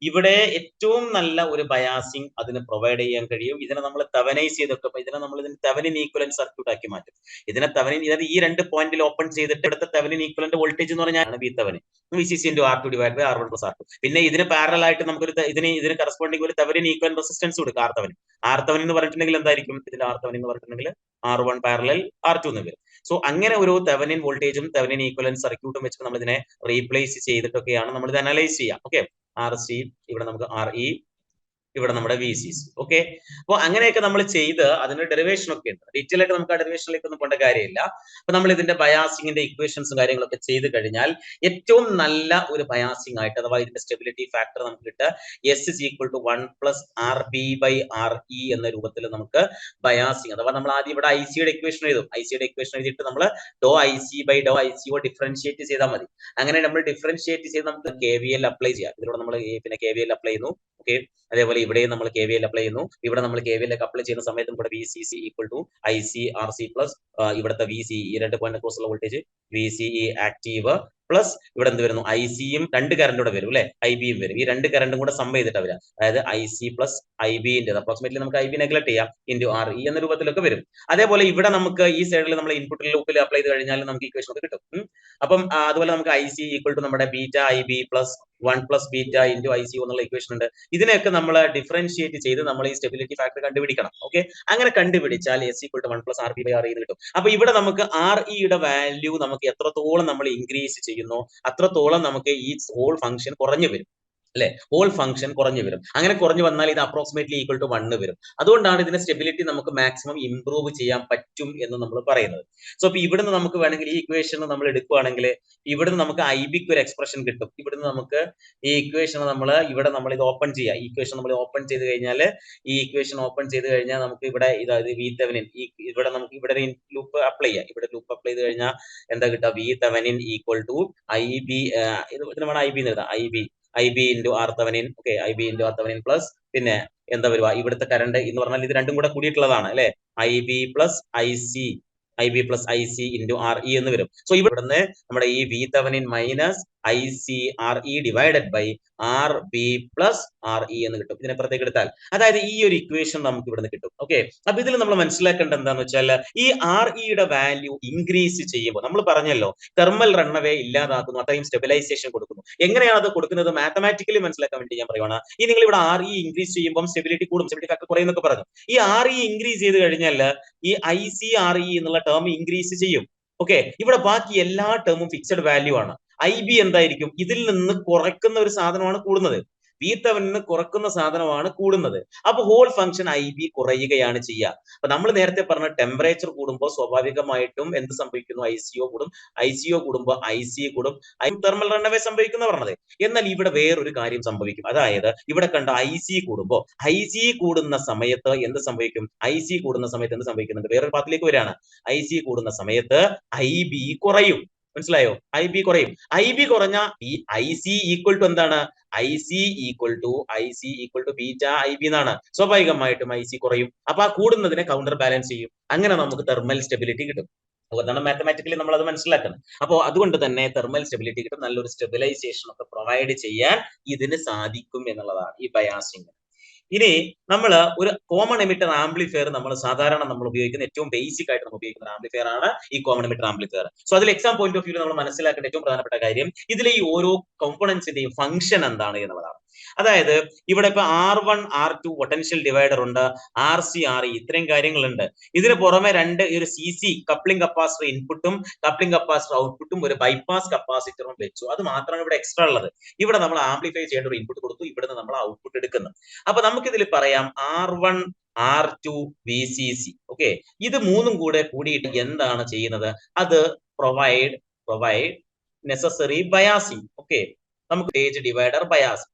ഇവിടെ ഏറ്റവും നല്ല ഒരു ബയാസിംഗ് അതിന് പ്രൊവൈഡ് ചെയ്യാൻ കഴിയും. ഇതിനെ നമ്മൾ തെവനൈസ് ചെയ്തൊക്കെ, ഇതിനെ തെവനിൻ ഈക്വലന്റ് സർക്യൂട്ട് ആക്കി മാറ്റും. അതായത് ഈ 2 പോയിന്റിൽ ഓപ്പൺ ചെയ്തിട്ട് എടുത്ത തെവനിൻ ഈക്വലന്റ് വോൾട്ടേജ് എന്ന് പറഞ്ഞാൽ VThevenin VCC × R2 divide by R1 plus R2. പിന്നെ ഇതിന് പാരലൽ ആയിട്ട് നമുക്കൊരു ഇതിന് കറസ്പോണ്ടിങ് ഒരു തെവനിൻ ഈക്വലന്റ് റെസിസ്റ്റൻസ് കൊടുക്കുക, R Thevenin എന്ന് പറഞ്ഞിട്ടുണ്ടെങ്കിൽ എന്തായിരിക്കും? ഇതിൽ R Thevenin എന്ന് പറഞ്ഞിട്ടുണ്ടെങ്കിൽ R1 പാരലൽ R2 എന്ന് വരും. സോ അങ്ങനെ ഒരു തെവനിൻ വോൾട്ടേജും തെവനിൻ ഈക്വലന്റ് സർക്യൂട്ടും വെച്ചിട്ട് നമ്മൾ ഇതിനെ റീപ്ലേസ് ചെയ്തിട്ടൊക്കെയാണ് നമ്മൾ ഇത് അനലൈസ് ചെയ്യുക. ഓക്കെ, RC, ഇവിടെ നമുക്ക് RE, ഇവിടെ നമ്മുടെ VCC. ഓക്കെ, അപ്പോൾ അങ്ങനെയൊക്കെ നമ്മൾ ചെയ്ത് അതിന്റെ ഡെറിവേഷൻ ഒക്കെ ഉണ്ട്. ഡീറ്റെയിൽ ആയിട്ട് നമുക്ക് ആ ഡെറിവേഷനിലേക്ക് ഒന്നും പോകേണ്ട കാര്യമില്ല. അപ്പൊ നമ്മൾ ഇതിന്റെ ബയാസിംഗിന്റെ ഇക്വേഷൻസും കാര്യങ്ങളൊക്കെ ചെയ്ത് കഴിഞ്ഞാൽ ഏറ്റവും നല്ല ഒരു ബയാസിംഗ് ആയിട്ട്, അഥവാ ഇതിന്റെ സ്റ്റെബിലിറ്റി ഫാക്ടർ നമുക്ക് കിട്ടുക S = 1 + RB/RE എന്ന രൂപത്തിൽ നമുക്ക് ബയാസിംഗ്, അഥവാ നമ്മൾ ആദ്യം ഇവിടെ ICയുടെ ഇക്വേഷൻ എഴുതും. ICയുടെ ഇക്വേഷൻ എഴുതിയിട്ട് നമ്മൾ ΔIC/ΔICO ഡിഫറൻഷിയേറ്റ് ചെയ്താൽ മതി. അങ്ങനെ നമ്മൾ ഡിഫറൻഷിയേറ്റ് ചെയ്ത് നമുക്ക് KVL അപ്ലൈ ചെയ്യാം. ഇതിലൂടെ നമ്മൾ KVL അപ്ലൈ ചെയ്യുന്നു. ഓക്കെ, അതേപോലെ ഇവിടെയും നമ്മൾ KVL അപ്ലൈ ചെയ്യുന്നു. ഇവിടെ നമ്മൾ KVL ഒക്കെ അപ്ലൈ ചെയ്യുന്ന സമയത്തും ഇവിടെ VCC = IC RC പ്ലസ് ഇവിടുത്തെ VCE, ഈ 2 പോയിന്റ് ക്രോസ് ഉള്ള വോൾട്ടേജ് VCE ആക്റ്റീവ് പ്ലസ് ഇവിടെ എന്ത് വരുന്നു ഐ സിയും 2 കറണ്ട് കൂടെ വരും അല്ലെ, ഐ ബിയും വരും. ഈ 2 കറണ്ടും കൂടെ സം ചെയ്തിട്ട് വരിക. അതായത് ഐ സി പ്ലസ് ഐ ബിന്റെ അപ്രോക്സിമേറ്റ്ലി നമുക്ക് ഐ ബി നെഗ്ലക്ട് ചെയ്യാം ഇൻറ്റു ആർ ഇ എന്ന രൂപത്തിലൊക്കെ വരും. അതേപോലെ ഇവിടെ നമുക്ക് ഈ സൈഡിൽ നമ്മൾ ഇൻപുട്ട് ലൂപ്പിൽ അപ്ലൈ ചെയ്ത് കഴിഞ്ഞാൽ നമുക്ക് ഇക്വേഷൻ ഒക്കെ കിട്ടും. അപ്പം അതുപോലെ നമുക്ക് ഐ സി ഈക്വൽ ടു നമ്മുടെ beta I B plus 1 plus beta into I C എന്നുള്ള ഇക്വേഷൻ ഉണ്ട്. ഇതിനെയൊക്കെ നമ്മൾ ഡിഫറൻഷിയേറ്റ് ചെയ്ത് നമ്മൾ ഈ സ്റ്റെബിലിറ്റി ഫാക്ടർ കണ്ടുപിടിക്കണം. ഓക്കെ, അങ്ങനെ കണ്ടുപിടിച്ചാൽ S equal to 1 plus R B by R എന്ന് കിട്ടും. അപ്പൊ ഇവിടെ നമുക്ക് ആർ ഇയുടെ വാല്യൂ നമുക്ക് എത്രത്തോളം നമ്മൾ ഇൻക്രീസ് ചെയ്യുന്നു അത്രത്തോളം നമുക്ക് ഈ ഹോൾ ഫംഗ്ഷൻ കുറഞ്ഞു വരും അല്ലെ, ഹോൾ ഫംഗ്ഷൻ കുറഞ്ഞു വരും. അങ്ങനെ കുറഞ്ഞു വന്നാൽ ഇത് അപ്രോക്സിമേറ്റ്ലി ഈക്വൽ ടു 1 വരും. അതുകൊണ്ടാണ് ഇതിന്റെ സ്റ്റെബിലിറ്റി നമുക്ക് മാക്സിമം ഇംപ്രൂവ് ചെയ്യാൻ പറ്റും എന്ന് നമ്മൾ പറയുന്നത്. സോ അപ്പൊ ഇവിടുന്ന് നമുക്ക് വേണമെങ്കിൽ ഈ ഇക്വേഷൻ നമ്മൾ എടുക്കുകയാണെങ്കിൽ ഇവിടുന്ന് നമുക്ക് ഐ ബിക്ക് ഒരു എക്സ്പ്രഷൻ കിട്ടും. ഇവിടുന്ന് നമുക്ക് ഈ ഇക്വേഷൻ ഇവിടെ നമ്മൾ ഇത് ഓപ്പൺ ചെയ്യുക. ഈ ഇക്വേഷൻ നമ്മൾ ഓപ്പൺ ചെയ്ത് കഴിഞ്ഞാൽ നമുക്ക് ഇവിടെ ഇതായത് വി തെവനിൻ ഇവിടെ നമുക്ക് ഇവിടെ ലൂപ്പ് അപ്ലൈ ചെയ്യാം. ഇവിടെ ലൂപ്പ് അപ്ലൈ ചെയ്ത് കഴിഞ്ഞാൽ എന്താ കിട്ടുക, V Thevenin equal to I B, ഇതിന് വേണം ഐ ബി എന്ന് എഴുതാം, I B into R Thevenin. Okay, I B into R Thevenin plus പിന്നെ എന്താ വരുക, ഇവിടുത്തെ കറണ്ട് എന്ന് പറഞ്ഞാൽ ഇത് രണ്ടും കൂടെ കൂടിയിട്ടുള്ളതാണ് അല്ലെ, I B plus I C into R E എന്ന് വരും. സോ ഇവിടുന്ന് നമ്മുടെ ഈ V Thevenin minus I C R E divided by R B plus R E എന്ന് കിട്ടും. ഇതിനെ പുറത്തേക്ക് എടുത്താൽ അതായത് ഈ ഒരു ഇക്വേഷൻ നമുക്ക് ഇവിടുന്ന് കിട്ടും. ഓക്കെ, അപ്പൊ ഇതിൽ നമ്മൾ മനസ്സിലാക്കേണ്ടത് എന്താണെന്ന് വെച്ചാൽ ഈ ആർ ഇയുടെ വാല്യൂ ഇൻക്രീസ് ചെയ്യുമ്പോൾ നമ്മൾ പറഞ്ഞല്ലോ തെർമൽ റണ്ണവേ ഇല്ലാതാക്കുന്നു, അത്രയും സ്റ്റെബിലൈസേഷൻ കൊടുക്കുന്നു. എങ്ങനെയാണ് അത് കൊടുക്കുന്നത് മാത്തമാറ്റിക്കലി മനസ്സിലാക്കാൻ വേണ്ടി ഞാൻ പറയുവാണ്. ഈ നിങ്ങൾ ഇവിടെ ആർ ഇ ഇൻക്രീസ് ചെയ്യുമ്പോൾ സ്റ്റെബിലിറ്റി കൂടും, സ്റ്റെബിലിറ്റി ഫാക്ടർ കുറയുന്നൊക്കെ പറഞ്ഞു. ഈ ആർ ഇ ഇൻക്രീസ് ചെയ്ത് കഴിഞ്ഞാൽ ഈ ഐ സി ആർ ഇ എന്നുള്ള ടേം ഇൻക്രീസ് ചെയ്യും. ഓക്കെ, ഇവിടെ ബാക്കി എല്ലാ ടേമും ഫിക്സഡ് വാല്യൂ ആണ്. ഐ ബി എന്തായിരിക്കും, ഇതിൽ നിന്ന് കുറയ്ക്കുന്ന ഒരു സാധനമാണ് കൂടുന്നത്, വി തെവനിൽ നിന്ന് കുറക്കുന്ന സാധനമാണ് കൂടുന്നത്. അപ്പൊ ഹോൾ ഫംഗ്ഷൻ ഐ ബി കുറയുകയാണ് ചെയ്യുക. അപ്പൊ നമ്മൾ നേരത്തെ പറഞ്ഞ ടെമ്പറേച്ചർ കൂടുമ്പോൾ സ്വാഭാവികമായിട്ടും എന്ത് സംഭവിക്കുന്നു, ഐ സി ഒ കൂടും, ഐ സി ഒ കൂടുമ്പോൾ ഐ സി കൂടും, തെർമൽ റണ്ണവേ സംഭവിക്കുന്ന പറഞ്ഞത്. എന്നാൽ ഇവിടെ വേറൊരു കാര്യം സംഭവിക്കും. അതായത് ഇവിടെ കണ്ട ഐ സി കൂടുമ്പോൾ ഐ സി കൂടുന്ന സമയത്ത് എന്ത് സംഭവിക്കും, ഐ സി കൂടുന്ന സമയത്ത് എന്ത് സംഭവിക്കുന്നുണ്ട്, വേറൊരു പാത്തിലേക്ക് വരികയാണ്. ഐ സി കൂടുന്ന സമയത്ത് ഐ ബി കുറയും. മനസ്സിലായോ, ഐ ബി കുറയും. ഐ ബി കുറഞ്ഞ ഈ ഐ സി ഈക്വൽ ടു എന്താണ്, I C equal to beta I B എന്നാണ്. സ്വാഭാവികമായിട്ടും ഐ സി കുറയും. അപ്പൊ ആ കൂടുന്നതിനെ കൗണ്ടർ ബാലൻസ് ചെയ്യും. അങ്ങനെ നമുക്ക് തെർമൽ സ്റ്റെബിലിറ്റി കിട്ടും. അതുകൊണ്ടാണ് മാത്തമാറ്റിക്കലി നമ്മൾ അത് മനസ്സിലാക്കുന്നത്. അപ്പോൾ അതുകൊണ്ട് തന്നെ തെർമൽ സ്റ്റെബിലിറ്റി കിട്ടും, നല്ലൊരു സ്റ്റെബിലൈസേഷൻ ഒക്കെ പ്രൊവൈഡ് ചെയ്യാൻ ഇതിന് സാധിക്കും എന്നുള്ളതാണ് ഈ ബയാസിംഗ്. ഇനി നമ്മൾ ഒരു കോമൺ എമിറ്റർ ആംപ്ലിഫയർ നമ്മൾ സാധാരണ നമ്മൾ ഉപയോഗിക്കുന്ന ഏറ്റവും ബേസിക് ആയിട്ട് നമ്മൾ ഉപയോഗിക്കുന്ന ആംപ്ലിഫയർ ആണ് ഈ കോമൺ എമിറ്റർ ആംപ്ലിഫയർ. സോ അതിൽ എക്സാം പോയിന്റ് ഓഫ് വ്യൂ നമ്മൾ മനസ്സിലാക്കേണ്ട ഏറ്റവും പ്രധാനപ്പെട്ട കാര്യം ഇതിലെ ഈ ഓരോ കോമ്പണൻസിന്റെയും ഫംഗ്ഷൻ എന്താണ് എന്നുള്ളതാണ്. അതായത് ഇവിടെ ഇപ്പൊ R1 R2 പൊട്ടൻഷ്യൽ ഡിവൈഡർ ഉണ്ട്, RC RE ഇത്രയും കാര്യങ്ങളുണ്ട്. ഇതിന് പുറമെ ഒരു CC കപ്ലിംഗ് കപ്പാസിറ്റർ ഇൻപുട്ടും കപ്ലിംഗ് കപ്പാസിറ്റർ ഔട്ട്പുട്ടും ഒരു ബൈപ്പാസ് കപ്പാസിറ്ററും വെച്ചു. അത് മാത്രമാണ് ഇവിടെ എക്സ്ട്രാ ഉള്ളത്. ഇവിടെ നമ്മൾ ആംപ്ലിഫൈ ചെയ്യേണ്ട ഒരു ഇൻപുട്ട് കൊടുത്തു, ഇവിടുന്ന് നമ്മൾ ഔട്ട്പുട്ട് എടുക്കുന്നു. അപ്പൊ നമുക്ക് ഇതിൽ പറയാം R1 R2 VCC. ഓക്കെ, ഇത് മൂന്നും കൂടിയിട്ട് എന്താണ് ചെയ്യുന്നത്, അത് പ്രൊവൈഡ് നെസസറി ബയാസിംഗ്. ഓക്കെ, നമുക്ക് വോൾട്ടേജ് ഡിവൈഡർ ബയാസിംഗ്.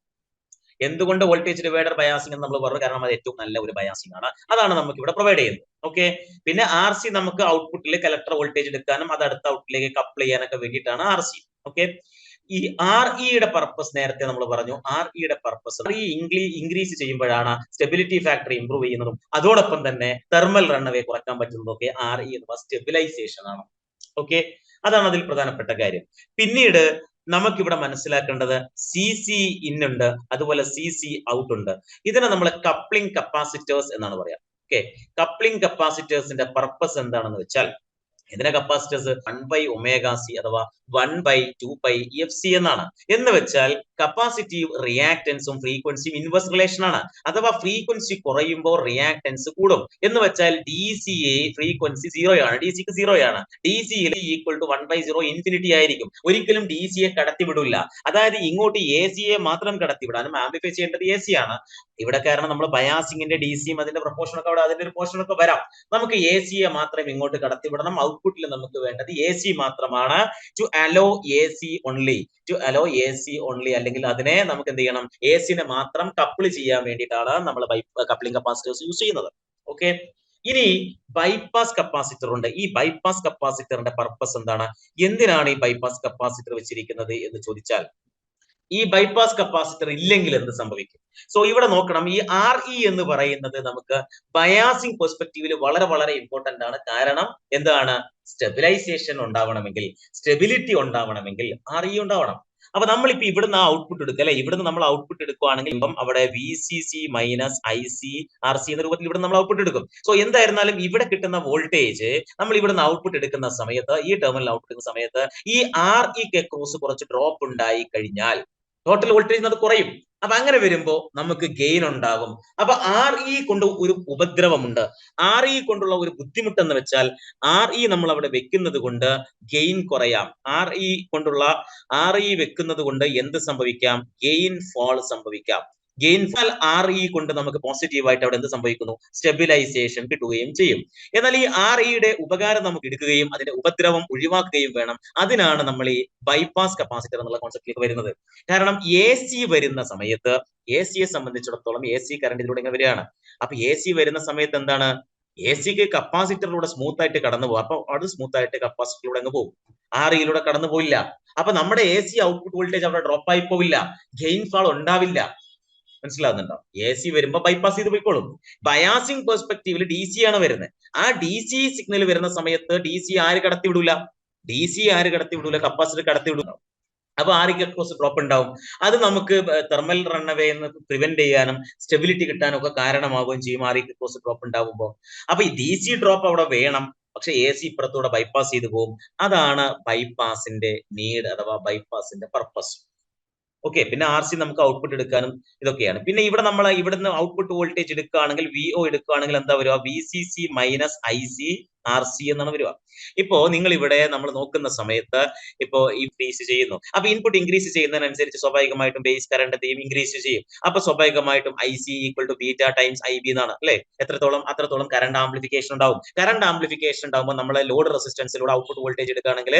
എന്തുകൊണ്ട് വോൾട്ടേജ് ഡിവൈഡർ ബയാസിംഗ് എന്ന് നമ്മൾ പറഞ്ഞു, കാരണം അത് ഏറ്റവും നല്ല ഒരു ബയാസിംഗ് ആണ്. അതാണ് നമുക്ക് ഇവിടെ പ്രൊവൈഡ് ചെയ്യുന്നത്. ഓക്കെ, പിന്നെ RC നമുക്ക് ഔട്ട്പുട്ടിൽ കലക്ടർ വോൾട്ടേജ് എടുക്കാനും അത് അടുത്ത ഔട്ട്പുട്ടിലേക്ക് കപ്പിൾ ചെയ്യാനൊക്കെ വേണ്ടിയിട്ടാണ് RC. ഓക്കെ, ഈ REയുടെ പർപ്പസ് നേരത്തെ നമ്മൾ പറഞ്ഞു. REയുടെ പർപ്പസ് ഇൻക്രീസ് ചെയ്യുമ്പോഴാണ് സ്റ്റെബിലിറ്റി ഫാക്ടർ ഇംപ്രൂവ് ചെയ്യുന്നതും അതോടൊപ്പം തന്നെ തെർമൽ റണ്ണവേ കുറയ്ക്കാൻ പറ്റുന്നതും ഒക്കെ RE എന്ന സ്റ്റെബിലൈസേഷൻ ആണ്. ഓക്കെ, അതാണ് അതിൽ പ്രധാനപ്പെട്ട കാര്യം. പിന്നീട് നമുക്കിവിടെ മനസ്സിലാക്കേണ്ടത് CC ഇൻ ഉണ്ട്, അതുപോലെ CC ഔട്ട് ഉണ്ട്. ഇതിനെ നമ്മൾ കപ്ലിംഗ് കപ്പാസിറ്റേഴ്സ് എന്നാണ് പറയാം. ഓക്കെ, കപ്ലിംഗ് കപ്പാസിറ്റേഴ്സിന്റെ പർപ്പസ് എന്താണെന്ന് വെച്ചാൽ ഇതിന്റെ കപ്പാസിറ്റേഴ്സ് 1/ωc അഥവാ 1/2πfc എന്നാണ്. എന്ന് വെച്ചാൽ കപ്പാസിറ്റീവ് റിയാക്ടൻസും ഫ്രീക്വൻസിയും ഇൻവേഴ്സ് റിലേഷൻ ആണ്. അഥവാ ഫ്രീക്വൻസി കുറയുമ്പോൾ റിയാക്ടൻസ് കൂടും. എന്ന് വെച്ചാൽ DCA ഫ്രീക്വൻസി 0 ആണ്, DCക്ക് 0 ആണ്. DCയിൽ ഈക്വൽ ടു 1/0 ഇൻഫിനിറ്റി ആയിരിക്കും. ഒരിക്കലും DCയെ കടത്തിവിടില്ല. അതായത് ഇങ്ങോട്ട് ACയെ മാത്രം കടത്തിവിടാനും ആംപ്ലിഫൈ ചെയ്യേണ്ടത് AC ആണ്. ഇവിടെ കാരണം നമ്മൾ ബയാസിംഗിന്റെ DCയും അതിന്റെ പ്രൊപ്പോർഷൻ ഒക്കെ അവിടെ അതിന്റെ ഒരു പോർഷൻ ഒക്കെ വരാം. നമുക്ക് ACയെ മാത്രം ഇങ്ങോട്ട് കടത്തിവിടണം. ഔട്ട്പുട്ടിൽ നമുക്ക് വേണ്ടത് AC മാത്രമാണ്. ടു അലോ AC ഓൺലി അല്ലെങ്കിൽ അതിനെ നമുക്ക് എന്ത് ചെയ്യണം, ACനെ മാത്രം കപ്പിൾ ചെയ്യാൻ വേണ്ടിയിട്ടാണ് നമ്മൾ കപ്ലിംഗ് കപ്പാസിറ്റേഴ്സ് യൂസ് ചെയ്യുന്നത്. ഓക്കെ, ഇനി ബൈപ്പാസ് കപ്പാസിറ്റർ ഉണ്ട്. ഈ ബൈപ്പാസ് കപ്പാസിറ്ററിന്റെ പർപ്പസ് എന്താണ്, എന്തിനാണ് ഈ ബൈപ്പാസ് കപ്പാസിറ്റർ വെച്ചിരിക്കുന്നത് എന്ന് ചോദിച്ചാൽ ഈ ബൈപ്പാസ് കപ്പാസിറ്റർ ഇല്ലെങ്കിൽ എന്ത് സംഭവിക്കും? സോ ഇവിടെ നോക്കണം, ഈ RE എന്ന് പറയുന്നത് നമുക്ക് ബയാസിംഗ് പെർസ്പെക്റ്റീവിൽ വളരെ വളരെ ഇമ്പോർട്ടന്റ് ആണ്. കാരണം എന്താണ്? സ്റ്റെബിലൈസേഷൻ ഉണ്ടാവണമെങ്കിൽ, സ്റ്റെബിലിറ്റി ഉണ്ടാവണമെങ്കിൽ RE ഉണ്ടാവണം. അപ്പൊ നമ്മളിപ്പോ ഇവിടുന്ന് ഔട്ട്പുട്ട് എടുക്കുക അല്ലെ, ഇവിടുന്ന് നമ്മൾ ഔട്ട്പുട്ട് എടുക്കുകയാണെങ്കിൽ ഇപ്പം അവിടെ VCC മൈനസ് IC RC എന്ന രൂപത്തിൽ ഇവിടെ നമ്മൾ ഔട്ട്പുട്ട് എടുക്കും. സോ എന്തായിരുന്നാലും ഇവിടെ കിട്ടുന്ന വോൾട്ടേജ് നമ്മൾ ഇവിടുന്ന് ഔട്ട്പുട്ട് എടുക്കുന്ന സമയത്ത്, ഈ ടെർമിനൽ ഔട്ട്പുട്ട് എടുക്കുന്ന സമയത്ത് ഈ REക്ക് അക്രോസ് കുറച്ച് ഡ്രോപ്പ് ഉണ്ടായി കഴിഞ്ഞാൽ ടോട്ടൽ വോൾട്ടേജ് അത് കുറയും. അപ്പൊ അങ്ങനെ വരുമ്പോ നമുക്ക് ഗെയിൻ ഉണ്ടാകും. അപ്പൊ RE കൊണ്ട് ഒരു ഉപദ്രവമുണ്ട്. RE കൊണ്ടുള്ള ഒരു ബുദ്ധിമുട്ട് എന്ന് വെച്ചാൽ RE നമ്മൾ അവിടെ വെക്കുന്നത് കൊണ്ട് ഗെയിൻ കുറയാം. RE വെക്കുന്നത് കൊണ്ട് എന്ത് സംഭവിക്കാം? ഗെയിൻ ഫാൾ സംഭവിക്കാം. ഗെയിൻ ഫാൾ RE കൊണ്ട് നമുക്ക് പോസിറ്റീവായിട്ട് അവിടെ എന്ത് സംഭവിക്കുന്നു? സ്റ്റെബിലൈസേഷൻ കിട്ടുകയും ചെയ്യും. എന്നാൽ ഈ REയുടെ ഉപകാരം നമുക്ക് എടുക്കുകയും അതിന്റെ ഉപദ്രവം ഒഴിവാക്കുകയും വേണം. അതിനാണ് നമ്മൾ ഈ ബൈപ്പാസ് കപ്പാസിറ്റർ എന്നുള്ള കോൺസെപ്റ്റിലേക്ക് വരുന്നത്. കാരണം AC വരുന്ന സമയത്ത്, ACയെ സംബന്ധിച്ചിടത്തോളം AC കറണ്ട് ഇതിലൂടെ ഇങ്ങനെ വരികയാണ്. അപ്പൊ AC വരുന്ന സമയത്ത് എന്താണ്? ACക്ക് കപ്പാസിറ്ററിലൂടെ സ്മൂത്ത് ആയിട്ട് കടന്നു പോകും. അപ്പൊ അത് സ്മൂത്ത് ആയിട്ട് കപ്പാസിറ്ററിലൂടെ അങ്ങ് പോകും, REയിലൂടെ കടന്നു പോയില്ല. അപ്പൊ നമ്മുടെ AC ഔട്ട്പുട്ട് വോൾട്ടേജ് അവിടെ ഡ്രോപ്പ് ആയി പോവില്ല, ഗെയിൻ ഫാൾ ഉണ്ടാവില്ല. മനസ്സിലാകുന്നുണ്ടോ? AC വരുമ്പോ ബൈപ്പാസ് ചെയ്ത് പോയിക്കോളും. ബയാസിംഗ് പെർസ്പെക്റ്റീവിൽ DC ആണ് വരുന്നത്. ആ DC സിഗ്നൽ വരുന്ന സമയത്ത് DC ആര് കടത്തിവിടൂല? കപ്പാസിറ്റർ കടത്തിവിടൂല. അപ്പൊ REക്ക് അക്രോസ് ഡ്രോപ്പ് ഉണ്ടാവും. അത് നമുക്ക് തെർമൽ റൺഅവേ എന്ന് പ്രിവെന്റ് ചെയ്യാനും സ്റ്റെബിലിറ്റി കിട്ടാനും ഒക്കെ കാരണമാവുകയും ചെയ്യും REക്ക് അക്രോസ് ഡ്രോപ്പ് ഉണ്ടാവുമ്പോൾ. അപ്പൊ ഈ DC ഡ്രോപ്പ് അവിടെ വേണം, പക്ഷെ AC ഇപ്പുറത്തൂടെ ബൈപ്പാസ് ചെയ്തു പോകും. അതാണ് ബൈപ്പാസിന്റെ നീഡ് അഥവാ ബൈപ്പാസിന്റെ പർപ്പസ്. ഓക്കെ, പിന്നെ RC നമുക്ക് ഔട്ട്പുട്ട് എടുക്കാനും ഇതൊക്കെയാണ്. പിന്നെ ഇവിടെ നമ്മൾ ഇവിടുന്ന് ഔട്ട്പുട്ട് വോൾട്ടേജ് എടുക്കുകയാണെങ്കിൽ, VO എടുക്കുകയാണെങ്കിൽ എന്താ വരിക? VCC മൈനസ് IC RC എന്നാണ് വരിക. ഇപ്പോ നിങ്ങൾ ഇവിടെ നമ്മൾ നോക്കുന്ന സമയത്ത് ഇപ്പോ ഇൻക്രീസ് ചെയ്യുന്നു. അപ്പൊ ഇൻപുട്ട് ഇൻക്രീസ് ചെയ്യുന്നതിനനുസരിച്ച് സ്വാഭാവികമായിട്ടും ബേസ് കറണ്ട് ഇൻക്രീസ് ചെയ്യും. അപ്പൊ സ്വാഭാവികമായിട്ടും IC equal to beta times IB എന്നാണ് അല്ലെ? അത്രത്തോളം കറണ്ട് ആംപ്ലിഫിക്കേഷൻ ഉണ്ടാവും. കറണ്ട് ആംപ്ലിഫിക്കേഷൻ ഉണ്ടാകുമ്പോൾ നമ്മൾ ലോഡ് റെസിസ്റ്റൻസിലൂടെ ഔട്ട്പുട്ട് വോൾട്ടേജ് എടുക്കുകയാണെങ്കിൽ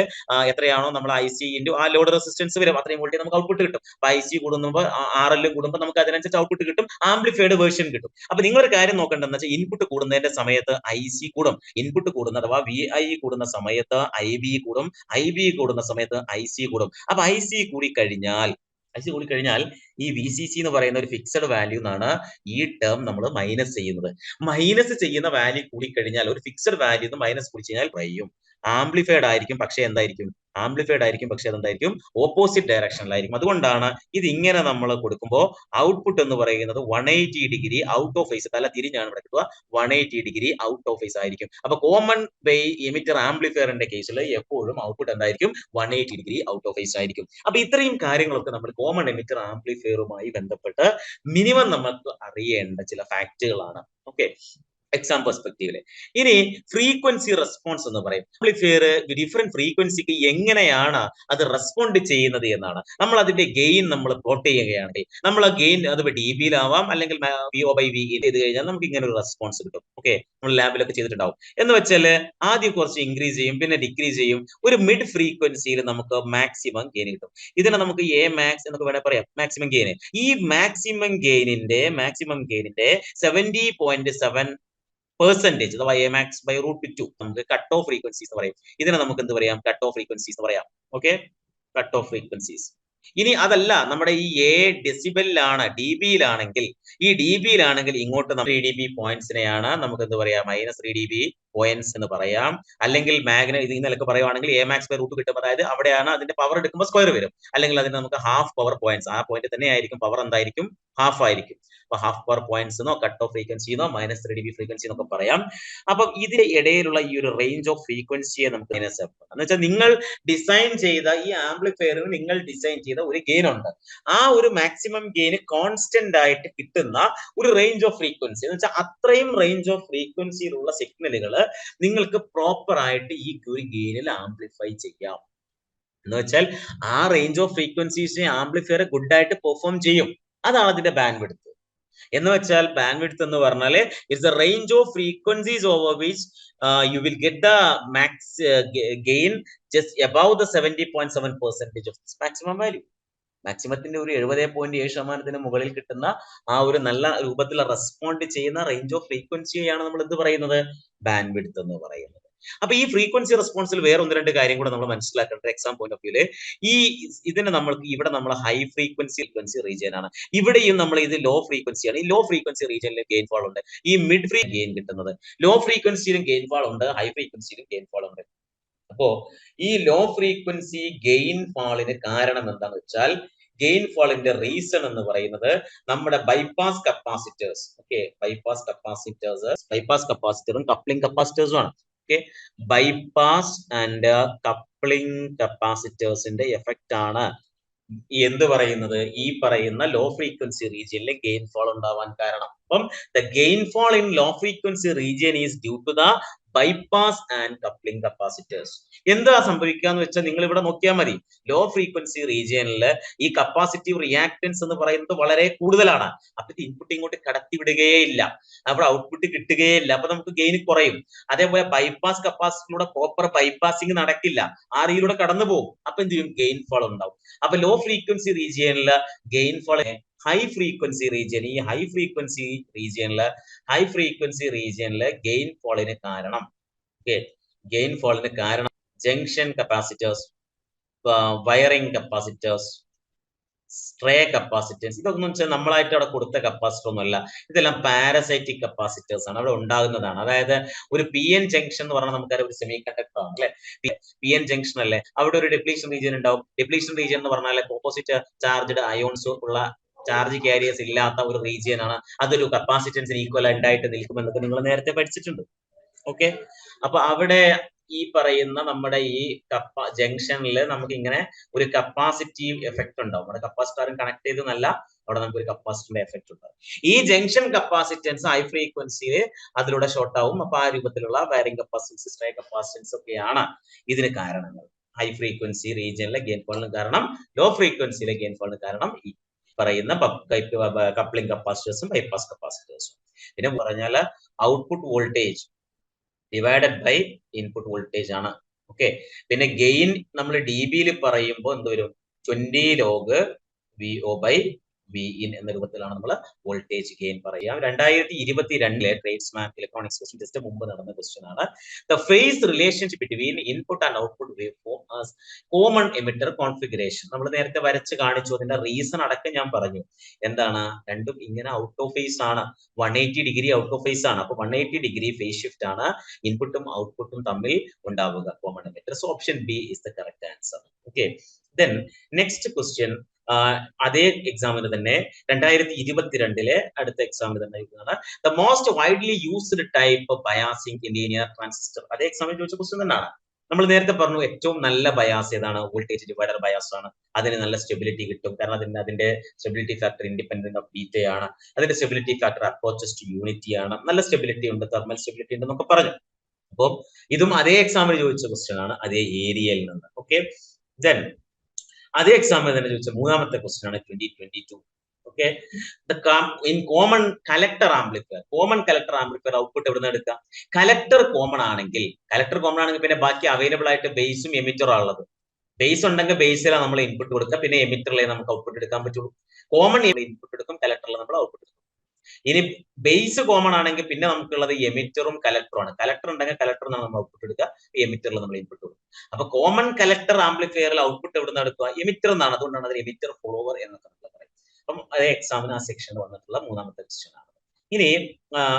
എത്രയാണോ നമ്മൾ IC ഇൻറ്റു ആ ലോഡ് റെസിസ്റ്റൻസ് വരും, അത്രയും വോൾട്ടേജ് നമുക്ക് ഔട്ട്പുട്ട് കിട്ടും. IC കൂടുമ്പോൾ RL കൂടുമ്പോൾ നമുക്ക് അതിനനുസരിച്ച് ഔട്ട്പുട്ട് കിട്ടും, ആംപ്ലിഫൈഡ് വേർഷൻ കിട്ടും. അപ്പൊ നിങ്ങളൊരു കാര്യം നോക്കേണ്ടതെന്ന് വെച്ചാൽ ഇൻപുട്ട് കൂടുന്നതിന്റെ സമയത്ത് IC കൂടും, ഇൻപുട്ട് കൂടുന്ന അഥവാ VI കൂടുന്ന സമയത്ത് IB കൂടും, IB കൂടുന്ന സമയത്ത് IC കൂടും. അപ്പൊ IC കൂടിക്കഴിഞ്ഞാൽ ഈ VCC എന്ന് പറയുന്ന ഒരു ഫിക്സഡ് വാല്യൂ എന്നാണ് ഈ ടേം നമ്മൾ മൈനസ് ചെയ്യുന്നത്. മൈനസ് ചെയ്യുന്ന വാല്യൂ കൂടിക്കഴിഞ്ഞാൽ, ഒരു ഫിക്സഡ് വാല്യൂ മൈനസ് കൂടി കഴിഞ്ഞാൽ കുറയും. ആംപ്ലിഫൈഡ് ആയിരിക്കും, പക്ഷെ എന്തായിരിക്കും? അതെന്തായിരിക്കും? ഓപ്പോസിറ്റ് ഡയറക്ഷനിലായിരിക്കും. അതുകൊണ്ടാണ് ഇത് ഇങ്ങനെ നമ്മൾ കൊടുക്കുമ്പോൾ ഔട്ട്പുട്ട് എന്ന് പറയുന്നത് 180 ഡിഗ്രി ഔട്ട് ഓഫ് ഫേസ്, തല തിരിഞ്ഞാണ് ഇവിടെ കിട്ടുക, 180 ഡിഗ്രി ഔട്ട് ഓഫ് ഫേസ് ആയിരിക്കും. അപ്പൊ കോമൺ ബൈ എമിറ്റർ ആംപ്ലിഫയറിന്റെ കേസിൽ എപ്പോഴും ഔട്ട്പുട്ട് എന്തായിരിക്കും? 180 ഡിഗ്രി ഔട്ട് ഓഫ് ഫേസ് ആയിരിക്കും. അപ്പൊ ഇത്രയും കാര്യങ്ങളൊക്കെ നമ്മൾ കോമൺ എമിറ്റർ ആംപ്ലിഫയറുമായി ബന്ധപ്പെട്ട് മിനിമം നമുക്ക് അറിയേണ്ട ചില ഫാക്റ്റുകളാണ്. Okay, exam പെർസ്പെക്റ്റീവില്. ഇനി ഫ്രീക്വൻസി റെസ്പോൺസ് എന്ന് പറയും. ആംപ്ലിഫയർ ഡിഫറെന്റ് ഫ്രീക്വൻസിക്ക് എങ്ങനെയാണ് അത് റെസ്പോണ്ട് ചെയ്യുന്നത് എന്നാണ്. നമ്മൾ അതിന്റെ ഗെയിൻ നമ്മൾ പ്ലോട്ട് ചെയ്യുകയാണെങ്കിൽ, നമ്മൾ ആ ഗെയിൻ അത് DBയിലാവാം, അല്ലെങ്കിൽ VO/V ചെയ്ത് കഴിഞ്ഞാൽ നമുക്ക് ഇങ്ങനെ ഒരു റെസ്പോൺസ് കിട്ടും. ഓക്കെ, നമ്മൾ ലാബിലൊക്കെ ചെയ്തിട്ടുണ്ടാവും. എന്ന് വെച്ചാൽ ആദ്യം കുറച്ച് ഇൻക്രീസ് ചെയ്യും, പിന്നെ ഡിക്രീസ് ചെയ്യും. ഒരു മിഡ് ഫ്രീക്വൻസിയിൽ നമുക്ക് മാക്സിമം ഗെയിൻ കിട്ടും. ഇതിനെ നമുക്ക് max എന്നൊക്കെ വേണേൽ പറയാം, മാക്സിമം ഗെയിൻ. ഈ മാക്സിമം ഗെയിനിന്റെ 70.7% അഥവാ Amax/√2 നമുക്ക് കട്ട് ഓഫ് ഫ്രീക്വൻസീസ് എന്ന് പറയും. ഇതിനെ നമുക്ക് എന്ത് പറയാം? കട്ട് ഓഫ് ഫ്രീക്വൻസീസ് എന്ന് പറയാം. Okay, cut off frequencies. ഇനി അതല്ല, നമ്മുടെ ഈ ഡെസിബലിലാണ്, DBയിലാണെങ്കിൽ, ഇങ്ങോട്ട് 3 dB പോയിന്റ്സിനെയാണ് നമുക്ക് എന്ത് പറയാം? -3 dB പോയിന്റ്സ് എന്ന് പറയാം. അല്ലെങ്കിൽ ഇത് ഇന്നലൊക്കെ പറയുവാണെങ്കിൽ Amax/√2 കിട്ടും. അതായത് അവിടെയാണ് അതിന്റെ പവർ എടുക്കുമ്പോൾ സ്ക്വയർ വരും. അല്ലെങ്കിൽ അതിന് നമുക്ക് ഹാഫ് പവർ പോയിന്റ്സ്, ആ പോയിന്റ് തന്നെ ആയിരിക്കും പവർ എന്തായിരിക്കും? ഹാഫ് ആയിരിക്കും. അപ്പൊ ഹാഫ് പവർ പോയിന്റ്സ് എന്നോ കട്ട് ഓഫ് ഫ്രീക്വൻസി എന്നോ -3 dB ഫ്രീക്വൻസി എന്നൊക്കെ പറയാം. അപ്പൊ ഇതിന്റെ ഇടയിലുള്ള ഈ ഒരു റേഞ്ച് ഓഫ് ഫ്രീക്വൻസിയെ നമുക്ക് എന്ന് വെച്ചാൽ നിങ്ങൾ ഡിസൈൻ ചെയ്ത ഈ ആംപ്ലിഫയറിന് നിങ്ങൾ ഡിസൈൻ ചെയ്ത ഒരു ഗെയിൻ ഉണ്ട്. ആ ഒരു മാക്സിമം ഗെയിൻ കോൺസ്റ്റന്റ് ആയിട്ട് കിട്ടുന്ന ഒരു റേഞ്ച് ഓഫ് ഫ്രീക്വൻസി എന്ന് വെച്ചാൽ അത്രയും റേഞ്ച് ഓഫ് ഫ്രീക്വൻസിയിലുള്ള സിഗ്നലുകൾ നിങ്ങൾക്ക് പ്രോപ്പർ ആയിട്ട് ഈ ഒരു ഗെയിനിൽ ആംപ്ലിഫൈ ചെയ്യാം. എന്ന് വെച്ചാൽ ആ റേഞ്ച് ഓഫ് ഫ്രീക്വൻസീസിനെ ആംപ്ലിഫയർ ഗുഡ് ആയിട്ട് പെർഫോം ചെയ്യും. അതാണ് അതിന്റെ ബാൻഡ് വിഡ്ത്ത്. എന്ന് വെച്ചാൽ ബാൻഡ് വിഡ്ത്ത് എന്ന് പറഞ്ഞാൽ it's the range of frequencies over which you will get the max gain just above the 70.7% of this maximum value. മാക്സിമത്തിന്റെ ഒരു 70.7% മുകളിൽ കിട്ടുന്ന ആ ഒരു നല്ല രൂപത്തിൽ റെസ്പോണ്ട് ചെയ്യുന്ന റേഞ്ച് ഓഫ് ഫ്രീക്വൻസിയാണ് നമ്മൾ എന്ത് പറയുന്നത്? ബാൻഡ് വിഡ്ത്ത് എന്ന് പറയുന്നത്. അപ്പൊ ഈ ഫ്രീക്വൻസി റെസ്പോൺസിൽ വേറെ ഒന്ന് രണ്ട് കാര്യം കൂടെ നമ്മൾ മനസ്സിലാക്കേണ്ട എക്സാം പോയിന്റ് ഓഫ് വ്യൂല് ഈ ഇതിനെ നമ്മൾക്ക് ഇവിടെ നമ്മൾ ഹൈ ഫ്രീക്വൻസി റീജിയൻ ആണ്, ഇവിടെയും നമ്മൾ ഇത് ലോ ഫ്രീക്വൻസിയാണ്. ഈ ലോ ഫ്രീക്വൻസി റീജിയനിൽ ഗെയിൻ ഫാൾ ഉണ്ട്, ഈ മിഡ് ഫ്രീ ഗെയിൻ കിട്ടുന്നത്. ലോ ഫ്രീക്വൻസിയിലും ഗെയിൻ ഫാൾ ഉണ്ട്, ഹൈ ഫ്രീക്വൻസിയിലും ഗെയിൻ ഫാൾ ഉണ്ട്. അപ്പോ ഈ ലോ ഫ്രീക്വൻസി ഗെയിൻ ഫാളിന് കാരണം എന്താണെന്ന് വെച്ചാൽ ഗെയിൻ ഫാളിന്റെ റീസൺ എന്ന് പറയുന്നത് നമ്മുടെ ബൈപ്പാസ് കപ്പാസിറ്റേഴ്സ്, ഓക്കെ, ബൈപ്പാസ് കപ്പാസിറ്ററും കപ്ലിംഗ് കപ്പാസിറ്റേഴ്സും ആണ്. ഓക്കെ, ബൈപ്പാസ് ആൻഡ് കപ്ലിംഗ് കപ്പാസിറ്റേഴ്സിന്റെ എഫക്റ്റ് ആണ് എന്ത് പറയുന്നത് ഈ പറയുന്ന ലോ ഫ്രീക്വൻസി റീജിയനിലെ ഗെയിൻ ഫാൾ ഉണ്ടാവാൻ കാരണം. അപ്പം the gain fall in low frequency region is due to the bypass and coupling capacitors. എന്താ സംഭവിക്കാന്ന് വെച്ചാൽ നിങ്ങൾ ഇവിടെ നോക്കിയാൽ മതി, ലോ ഫ്രീക്വൻസി റീജിയനിൽ ഈ കപ്പാസിറ്റീവ് റിയാക്ടൻസ് എന്ന് പറയുന്നത് വളരെ കൂടുതലാണ്. അപ്പൊ ഇൻപുട്ട് ഇങ്ങോട്ട് കടത്തിവിടുകയേ ഇല്ല, അവിടെ ഔട്ട്പുട്ട് കിട്ടുകയേ ഇല്ല, അപ്പൊ നമുക്ക് ഗെയിൻ കുറയും. അതേപോലെ ബൈപ്പാസ് കപ്പാസിറ്ററിലൂടെ പ്രോപ്പർ ബൈപ്പാസിംഗ് നടക്കില്ല, ആ റീയിലൂടെ കടന്നു പോകും, അപ്പൊ എന്ത് ചെയ്യും, ഗെയിൻ ഫാൾ ഉണ്ടാവും. അപ്പൊ ലോ ഫ്രീക്വൻസി റീജിയനിൽ gain fall, high frequency region, ഈ ഹൈ ഫ്രീക്വൻസി റീജിയനില് ഗെയിൻ ഫാളിന് കാരണം, ഗെയിൻ ഫാളിന് കാരണം junction capacitors, wiring capacitors, stray capacitance, ഇതൊന്നും വെച്ചാൽ നമ്മളായിട്ട് അവിടെ കൊടുത്ത കപ്പാസിറ്റർ ഒന്നുമല്ല, ഇതെല്ലാം പാരസൈറ്റിക് കപ്പാസിറ്റേഴ്സ് ആണ്, അവിടെ ഉണ്ടാകുന്നതാണ്. അതായത് ഒരു പി എൻ ജംഗ്ഷൻ എന്ന് പറഞ്ഞാൽ നമുക്കറിയാം ഒരു സെമി കണ്ടക്ടർ ആണ് അല്ലെ, പി എൻ ജംഗ്ഷൻ അല്ലേ, അവിടെ ഒരു ഡിപ്ലീഷൻ റീജിയൻ ഉണ്ടാവും. ഡിപ്ലീഷൻ റീജിയൻ എന്ന് പറഞ്ഞാൽ ഓപ്പോസിറ്റ് ചാർജ്ഡ് അയോൺസ് ഉള്ള ചാർജ് കാരിയേഴ്സ് ഇല്ലാത്ത ഒരു റീജിയൻ ആണ്, അതൊരു കപ്പാസിറ്റൻസിന് ഈക്വലന്റ് ആയിട്ട് നിൽക്കുമെന്നൊക്കെ നിങ്ങൾ നേരത്തെ പഠിച്ചിട്ടുണ്ട്. ഓക്കെ, അപ്പൊ അവിടെ ഈ പറയുന്ന നമ്മുടെ ഈ ജംഗ്ഷനിൽ നമുക്ക് ഇങ്ങനെ ഒരു കപ്പാസിറ്റീവ് എഫക്ട് ഉണ്ടാവും. നമ്മുടെ കപ്പാസിറ്ററും കണക്ട് ചെയ്തെന്നല്ല, അവിടെ നമുക്ക് ഒരു കപ്പാസിറ്ററിന്റെ എഫക്ട് ഉണ്ടാവും. ഈ ജംഗ്ഷൻ കപ്പാസിറ്റൻസ് ഹൈ ഫ്രീക്വൻസിയിൽ അതിലൂടെ ഷോർട്ട് ആവും. അപ്പൊ ആ രൂപത്തിലുള്ള വയറിംഗ് കപ്പാസിറ്റൻസ്, സ്ട്രേ കപ്പാസിറ്റൻസ് ഒക്കെയാണ് ഇതിന് കാരണങ്ങൾ. ഹൈ ഫ്രീക്വൻസി റീജിയനിലെ ഗെയിൻ ഫാളിന് കാരണം, ലോ ഫ്രീക്വൻസിയിലെ ഗെയിൻ ഫാളിന് കാരണം ഈ പറയുന്ന കപ്ലിംഗ് കപ്പാസിറ്റേഴ്സും ബൈപ്പാസ് കപ്പാസിറ്റേഴ്സും. പിന്നെ പറഞ്ഞാൽ output voltage divided by input voltage ആണ്. ഓക്കെ, പിന്നെ ഗെയിൻ നമ്മൾ ഡി ബിയിൽ പറയുമ്പോൾ എന്ത് വരും, 20 log VO by Vin എന്ന രൂപത്തിലാണ് നമ്മൾ വോൾട്ടേജ് ഗെയിൻ പറയാം. 2022 ട്രേഡ്സ്മാൻ ഇലക്ട്രോണിക്സ് ക്വസ്റ്റ്യൻ ടെസ്റ്റ് മുമ്പ് നടന്ന ക്വസ്റ്റ്യൻ ആണ്. The phase relationship between input and output waveform as common emitter configuration. നമ്മൾ നേരത്തെ വരച്ച് കാണിച്ചു, അതിന്റെ റീസൺ അടക്കം ഞാൻ പറഞ്ഞു. എന്താണ്, രണ്ടും ഇങ്ങനെ ഔട്ട് ഓഫ് ഫേസ് ആണ്, 180 ഡിഗ്രി ഔട്ട് ഓഫ് ഫേസ് ആണ്. അപ്പൊ 180 ഡിഗ്രി ഫേസ് ഷിഫ്റ്റ് ആണ് ഇൻപുട്ടും ഔട്ട്പുട്ടും തമ്മിൽ ഉണ്ടാവുക, common emitter. So option B is the correct answer. Okay, then next question അതേ എക്സാമിന് തന്നെ 2022 അടുത്ത എക്സാമിന് തന്നെ ഇതാണ്. The most widely used type biasing in linear transistor. അതേ എക്സാമിൽ ചോദിച്ച ക്വസ്റ്റ്യൻ തന്നെയാണ്. നമ്മൾ നേരത്തെ പറഞ്ഞു ഏറ്റവും നല്ല ബയാസ് ഏതാണ്, വോൾട്ടേജ് ഡിവൈഡർ ബയാസ് ആണ്. അതിന് നല്ല സ്റ്റെബിലിറ്റി കിട്ടും, കാരണം അതിന്റെ stability factor independent of beta ആണ്. അതിന്റെ stability factor approaches to unity ആണ്. നല്ല സ്റ്റെബിലിറ്റി ഉണ്ട്, തെർമൽ സ്റ്റെബിലിറ്റി ഉണ്ട് എന്നൊക്കെ പറഞ്ഞു. അപ്പം ഇതും അതേ എക്സാമിൽ ചോദിച്ച ക്വസ്റ്റ്യൻ ആണ്, അതേ ഏരിയയിൽ നിന്ന്. ഓക്കെ, ദെൻ അതേ എക്സാമിൽ തന്നെ ചോദിച്ച മൂന്നാമത്തെ ക്വസ്റ്റ്യൻ ആണ് 2022. Okay, in common collector amplifier output എവിടെ നിന്ന് എടുക്കാം? കലക്ടർ കോമൺ ആണെങ്കിൽ പിന്നെ ബാക്കി അവൈലബിൾ ആയിട്ട് ബേസും എമിറ്ററും ഉള്ളത്. ബേസ് ഉണ്ടെങ്കിൽ ബേസിലാണ് നമ്മൾ ഇൻപുട്ട് കൊടുക്കുക, പിന്നെ എമിറ്ററിലെ നമുക്ക് ഔട്ട്പുട്ട് എടുക്കാൻ പറ്റുള്ളൂ. കോമൺ ഇൻപുട്ട് എടുക്കും, കലക്ടറിൽ നമ്മൾ ഔട്ട്പുട്ട് എടുക്കും. ഇനി ബേസ് കോമൺ ആണെങ്കിൽ പിന്നെ നമുക്കുള്ളത് എമിറ്ററും കലക്ടറും ആണ്. കലക്ടർ ഉണ്ടെങ്കിൽ കലക്ടറിൽ നമ്മൾ ഔട്ട്പുട്ട് എടുക്കുക, എമിറ്ററിൽ നമ്മൾ ഇൻപുട്ട് കൊടുക്കും. അപ്പൊ കോമൺ കലക്ടർ ആംപ്ലിഫയറിൽ ഔട്ട്പുട്ട് എവിടെ നിന്ന് എടുക്കുക? എമിറ്റർ എന്നാണ്. അതുകൊണ്ടാണ് അത് എമിറ്റർ ഫോളോവർ എന്നൊക്കെ നമ്മൾ പറയും. അപ്പം അതേ എക്സാമിന് ആ സെക്ഷനിൽ വന്നിട്ടുള്ള മൂന്നാമത്തെ ക്വസ്റ്റ്യൻ ആണ്. ഇനി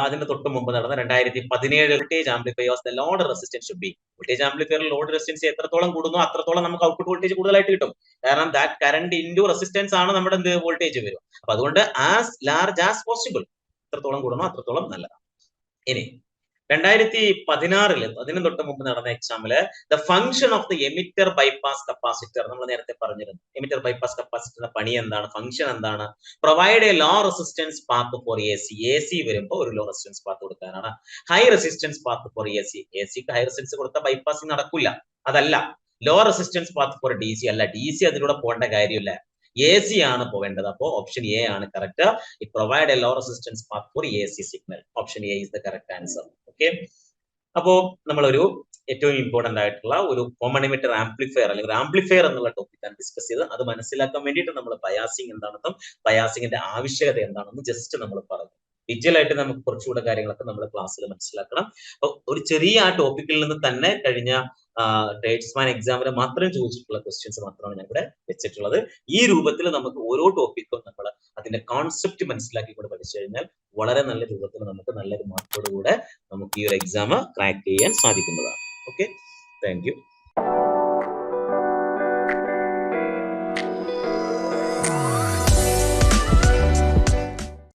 അതിന്റെ തൊട്ട് മുമ്പ് നടന്ന 2017 voltage amplifiers the load resistance should be. Voltage ആംപ്ലിഫയറിൽ ലോഡ് റെസിസ്റ്റൻസ് എത്രത്തോളം കൂടുന്നു അത്രത്തോളം നമുക്ക് ഔട്ട്പുട്ട് വോൾട്ടേജ് കൂടുതലായിട്ട് കിട്ടും. കാരണം ദാറ്റ് കറന്റ് ഇൻറ്റു റെസിസ്റ്റൻസ് ആണ് നമ്മുടെ എന്ത് വോൾട്ടേജ് വരും. അപ്പൊ അതുകൊണ്ട് ആസ് ലാർജ് ആസ് പോസിബിൾ, എത്രത്തോളം കൂടുന്നു അത്രത്തോളം നല്ലതാണ്. ഇനി 2016 അതിന് തൊട്ട് മുമ്പ് നടന്ന എക്സാമില് the function of the emitter bypass capacitor നമ്മൾ നേരത്തെ പറഞ്ഞിരുന്നു. എമിറ്റർ ബൈപ്പാസ് കപ്പാസിറ്ററിന്റെ പണി എന്താണ്, ഫംഗ്ഷൻ എന്താണ്? Provide a low resistance path for AC വരുമ്പോൾ ഒരു ലോ റെസിസ്റ്റൻസ് പാത്ത് കൊടുക്കാനാണ്. ഹൈ റെസിസ്റ്റൻസ് പാത്ത് ഫോർ ACക്ക് ഹൈ റെസിസ്റ്റൻസ് കൊടുത്ത ബൈപ്പാസിംഗ് നടക്കില്ല, അതല്ല. Low resistance path for DC അല്ല, DC അതിലൂടെ പോകേണ്ട കാര്യമില്ല, AC ആണ് പോവേണ്ടത്. അപ്പോ ഓപ്ഷൻ എ ആണ് correct. It provide a low resistance path for AC signal. Option A is the correct answer. Okay, അപ്പോ നമ്മളൊരു ഏറ്റവും ഇമ്പോർട്ടന്റ് ആയിട്ടുള്ള ഒരു കോമൺ എമിറ്റർ ആംപ്ലിഫയർ അല്ലെങ്കിൽ ആംപ്ലിഫയർ എന്നുള്ള ടോപ്പിക്കാണ് ഡിസ്കസ് ചെയ്ത്. അത് മനസ്സിലാക്കാൻ വേണ്ടിയിട്ട് നമ്മൾ ബയാസിംഗ് എന്താണെന്നും ബയാസിംഗിന്റെ ആവശ്യകത എന്താണെന്നും ജസ്റ്റ് നമ്മൾ പറഞ്ഞു. ഡീറ്റെയിൽ ആയിട്ട് നമുക്ക് കുറച്ചുകൂടെ കാര്യങ്ങളൊക്കെ നമ്മുടെ ക്ലാസ്സിൽ മനസ്സിലാക്കണം. അപ്പൊ ഒരു ചെറിയ ആ ടോപ്പിക്കിൽ നിന്ന് തന്നെ കഴിഞ്ഞ ട്രേഡ്സ്മാൻ എക്സാമിന് മാത്രം ചോദിച്ചിട്ടുള്ള ക്വസ്റ്റ്യൻസ് മാത്രമാണ് ഞാൻ ഇവിടെ വെച്ചിട്ടുള്ളത്. ഈ രൂപത്തിൽ നമുക്ക് ഓരോ ടോപ്പിക്കും നമ്മൾ അതിന്റെ കോൺസെപ്റ്റ് മനസ്സിലാക്കിക്കൊണ്ട് പഠിച്ചു കഴിഞ്ഞാൽ വളരെ നല്ല രൂപത്തിൽ നമുക്ക് നല്ലൊരു മാർക്കോടുകൂടെ നമുക്ക് ഈ ഒരു എക്സാം ക്രാക്ക് ചെയ്യാൻ സാധിക്കുന്നതാണ്. Okay, thank you.